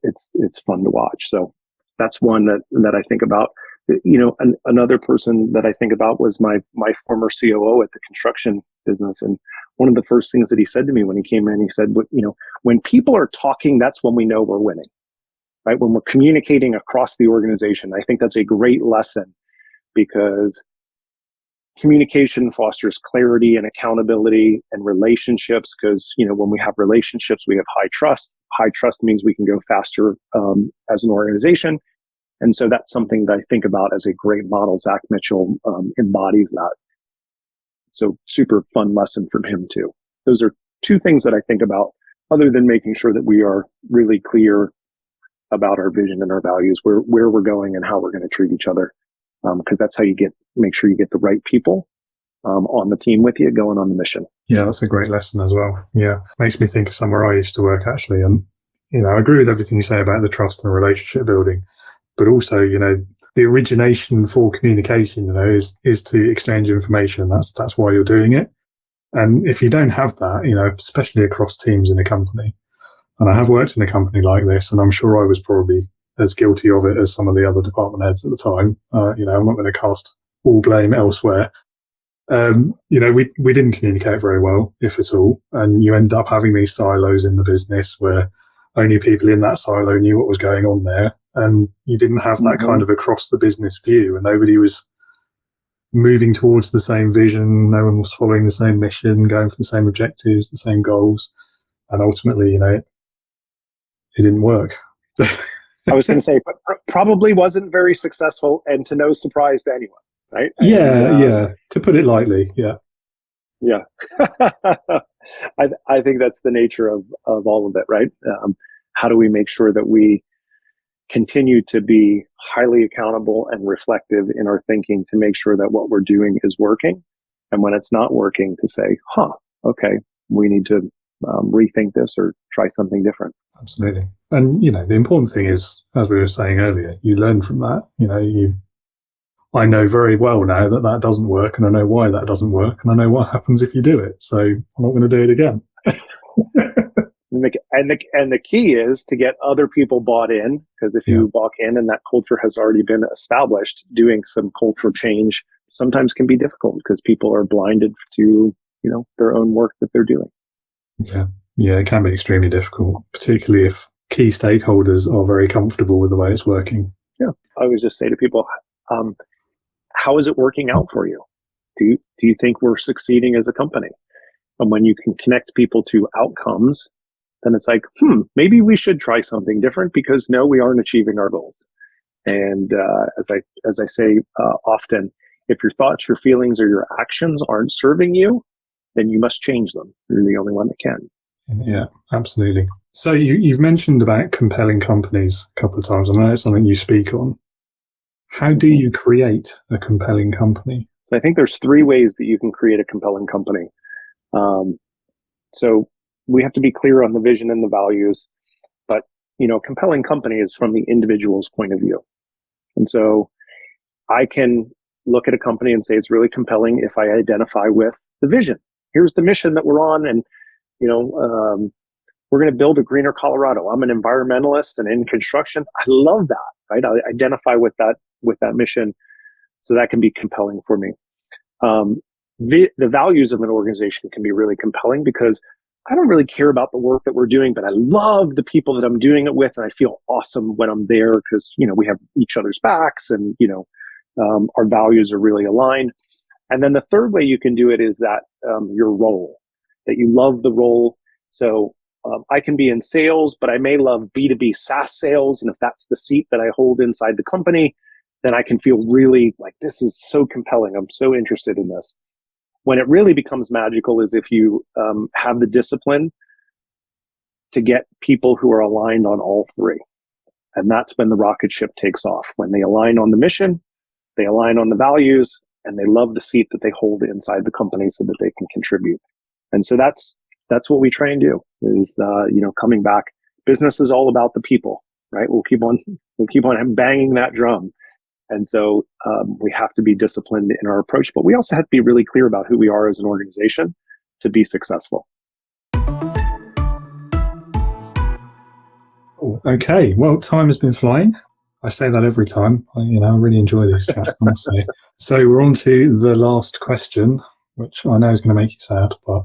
It's fun to watch. So that's one that I think about. Another person that I think about was my former COO at the construction business. And one of the first things that he said to me when he came in, he said, when people are talking, that's when we know we're winning, right? When we're communicating across the organization. I think that's a great lesson, because communication fosters clarity and accountability and relationships. Because, when we have relationships, we have high trust. High trust means we can go faster as an organization. And so that's something that I think about as a great model. Zach Mitchell embodies that. So super fun lesson from him too. Those are 2 things that I think about, other than making sure that we are really clear about our vision and our values, where we're going and how we're going to treat each other. Because that's how you make sure you get the right people on the team with you going on the mission. Yeah, that's a great lesson as well. Yeah. Makes me think of somewhere I used to work actually. And, I agree with everything you say about the trust and relationship building. But also, the origination for communication, is to exchange information. That's why you're doing it. And if you don't have that, especially across teams in a company, and I have worked in a company like this, and I'm sure I was probably as guilty of it as some of the other department heads at the time. I'm not going to cast all blame elsewhere. We didn't communicate very well, if at all. And you end up having these silos in the business where only people in that silo knew what was going on there. And you didn't have that kind of across the business view, and nobody was moving towards the same vision. No one was following the same mission, going for the same objectives, the same goals. And ultimately, it didn't work. I was going to say, probably wasn't very successful, and to no surprise to anyone, right? Yeah. To put it lightly, yeah. Yeah. I think that's the nature of all of it, right? How do we make sure that we continue to be highly accountable and reflective in our thinking to make sure that what we're doing is working? And when it's not working, to say, okay, we need to rethink this or try something different. Absolutely. And, the important thing is, as we were saying earlier, you learn from that. I know very well now that doesn't work, and I know why that doesn't work, and I know what happens if you do it. So I'm not going to do it again. And the key is to get other people bought in, because if you walk in and that culture has already been established, doing some cultural change sometimes can be difficult because people are blinded to, their own work that they're doing. Yeah, it can be extremely difficult, particularly if key stakeholders are very comfortable with the way it's working. Yeah, I always just say to people, how is it working out for you? Do you think we're succeeding as a company? And when you can connect people to outcomes, then it's like, maybe we should try something different, because no, we aren't achieving our goals. And as I say often, if your thoughts, your feelings, or your actions aren't serving you, then you must change them. You're the only one that can. Yeah, absolutely. So you've mentioned about compelling companies a couple of times. I know it's something you speak on. How do you create a compelling company? So I think there's 3 ways that you can create a compelling company. So we have to be clear on the vision and the values, but, a compelling company is from the individual's point of view. And so I can look at a company and say it's really compelling if I identify with the vision. Here's the mission that we're on, and, we're going to build a greener Colorado. I'm an environmentalist and in construction. I love that, right? I identify with that mission. So that can be compelling for me. The values of an organization can be really compelling, because I don't really care about the work that we're doing, but I love the people that I'm doing it with. And I feel awesome when I'm there because, we have each other's backs and, our values are really aligned. And then the third way you can do it is that your role, that you love the role. So I can be in sales, but I may love B2B SaaS sales. And if that's the seat that I hold inside the company, then I can feel really like this is so compelling. I'm so interested in this. When it really becomes magical is if you have the discipline to get people who are aligned on all three. And that's when the rocket ship takes off. When they align on the mission, they align on the values, and they love the seat that they hold inside the company so that they can contribute. And so that's what we try and do is, coming back. Business is all about the people, right? We'll keep on banging that drum. And so we have to be disciplined in our approach, but we also have to be really clear about who we are as an organization to be successful. Oh, okay. Well, time has been flying. I say that every time. I really enjoy these chats, I must say. So we're on to the last question, which I know is going to make you sad, but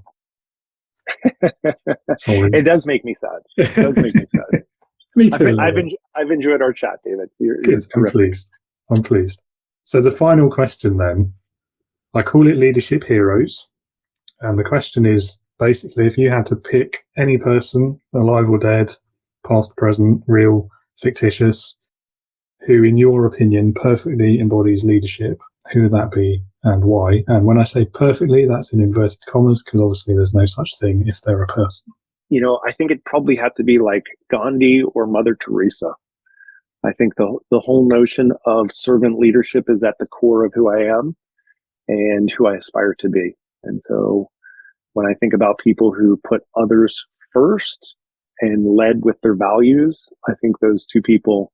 it does make me sad. It does make me sad. Me too. I've enjoyed our chat, David. You're Good. I'm pleased. So the final question then, I call it Leadership Heroes. And the question is basically if you had to pick any person, alive or dead, past, present, real, fictitious, who in your opinion perfectly embodies leadership, who would that be and why? And when I say perfectly, that's in inverted commas because obviously there's no such thing if they're a person. I think it probably had to be like Gandhi or Mother Teresa. I think the whole notion of servant leadership is at the core of who I am and who I aspire to be. And so when I think about people who put others first and led with their values, I think those two people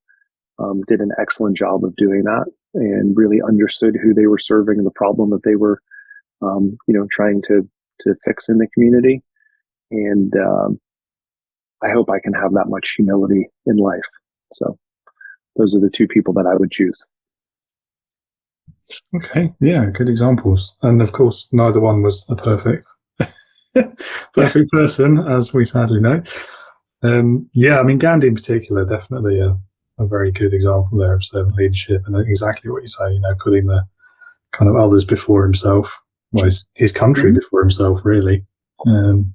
did an excellent job of doing that and really understood who they were serving and the problem that they were, trying to fix in the community. And I hope I can have that much humility in life. So those are the two people that I would choose. Okay. Yeah. Good examples. And of course, neither one was a perfect person, as we sadly know. Gandhi in particular, definitely a very good example there of servant leadership and exactly what you say, putting the kind of others before himself, his country before himself, really. Really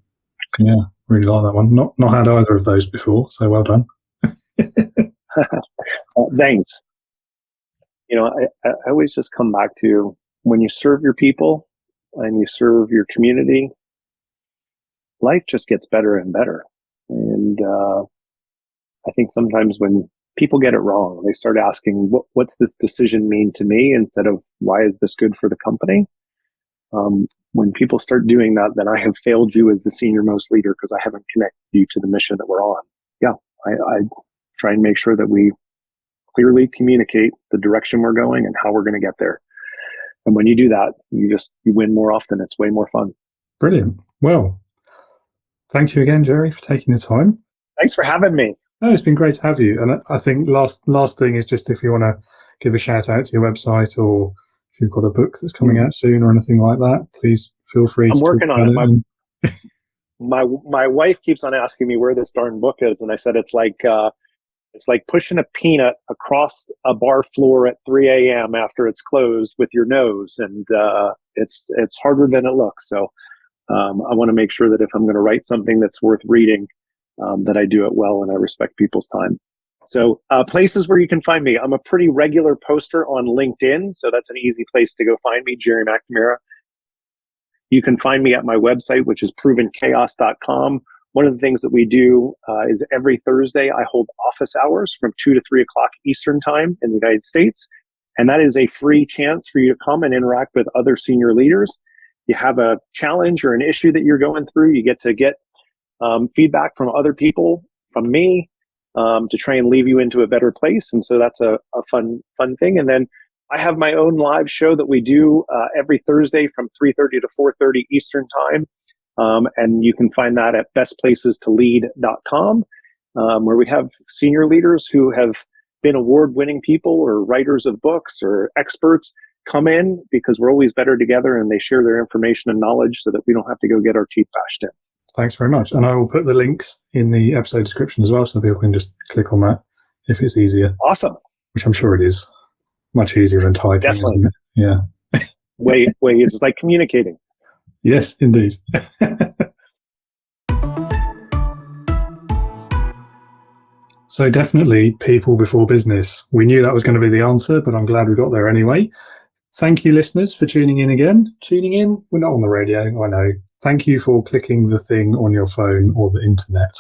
like that one. Not had either of those before, so well done. Thanks. I always just come back to when you serve your people and you serve your community, life just gets better and better. And I think sometimes when people get it wrong, they start asking, what's this decision mean to me instead of why is this good for the company? When people start doing that, then I have failed you as the senior most leader because I haven't connected you to the mission that we're on. Yeah, I try and make sure that we clearly communicate the direction we're going and how we're going to get there. And when you do that, you win more often. It's way more fun. Brilliant. Well, thank you again, Jerry, for taking the time. Thanks for having me. No, it's been great to have you. And I think last thing is just if you want to give a shout out to your website or if you've got a book that's coming out soon or anything like that, please feel free. I'm working on it. My wife keeps on asking me where this darn book is, and I said it's like pushing a peanut across a bar floor at 3 a.m. after it's closed with your nose, and it's harder than it looks. So I want to make sure that if I'm going to write something that's worth reading, that I do it well and I respect people's time. So places where you can find me. I'm a pretty regular poster on LinkedIn, so that's an easy place to go find me, Jerry Macnamara. You can find me at my website, which is provenchaos.com. One of the things that we do is every Thursday, I hold office hours from 2 to 3 o'clock Eastern time in the United States. And that is a free chance for you to come and interact with other senior leaders. You have a challenge or an issue that you're going through, you get to get feedback from other people, from me, to try and leave you into a better place. And so that's a fun thing. And then I have my own live show that we do every Thursday from 3:30 to 4:30 Eastern time. And you can find that at bestplacestolead.com, where we have senior leaders who have been award-winning people or writers of books or experts come in because we're always better together, and they share their information and knowledge so that we don't have to go get our teeth bashed in. Thanks very much. And I will put the links in the episode description as well, so people can just click on that if it's easier. Awesome. Which I'm sure it is. Much easier than typing, Definitely. isn't it? Yeah. Way it's like communicating. Yes, indeed. So definitely people before business. We knew that was going to be the answer, but I'm glad we got there anyway. Thank you, listeners, for tuning in again. Tuning in? We're not on the radio, I know. Thank you for clicking the thing on your phone or the internet.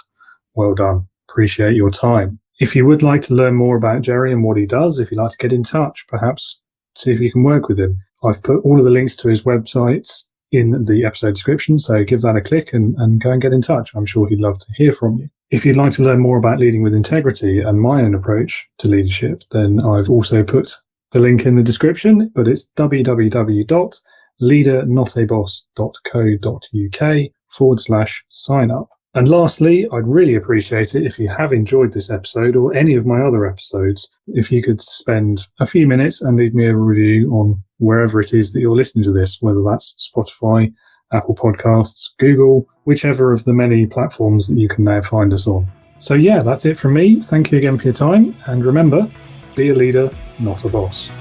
Well done. Appreciate your time. If you would like to learn more about Jerry and what he does, if you'd like to get in touch, perhaps see if you can work with him. I've put all of the links to his websites in the episode description, so give that a click and go and get in touch. I'm sure he'd love to hear from you. If you'd like to learn more about leading with integrity and my own approach to leadership, then I've also put the link in the description, but it's www.leadernotaboss.co.uk/sign up. And lastly, I'd really appreciate it if you have enjoyed this episode or any of my other episodes, if you could spend a few minutes and leave me a review on wherever it is that you're listening to this, whether that's Spotify, Apple Podcasts, Google, whichever of the many platforms that you can now find us on. So yeah, that's it from me. Thank you again for your time. And remember, be a leader, not a boss.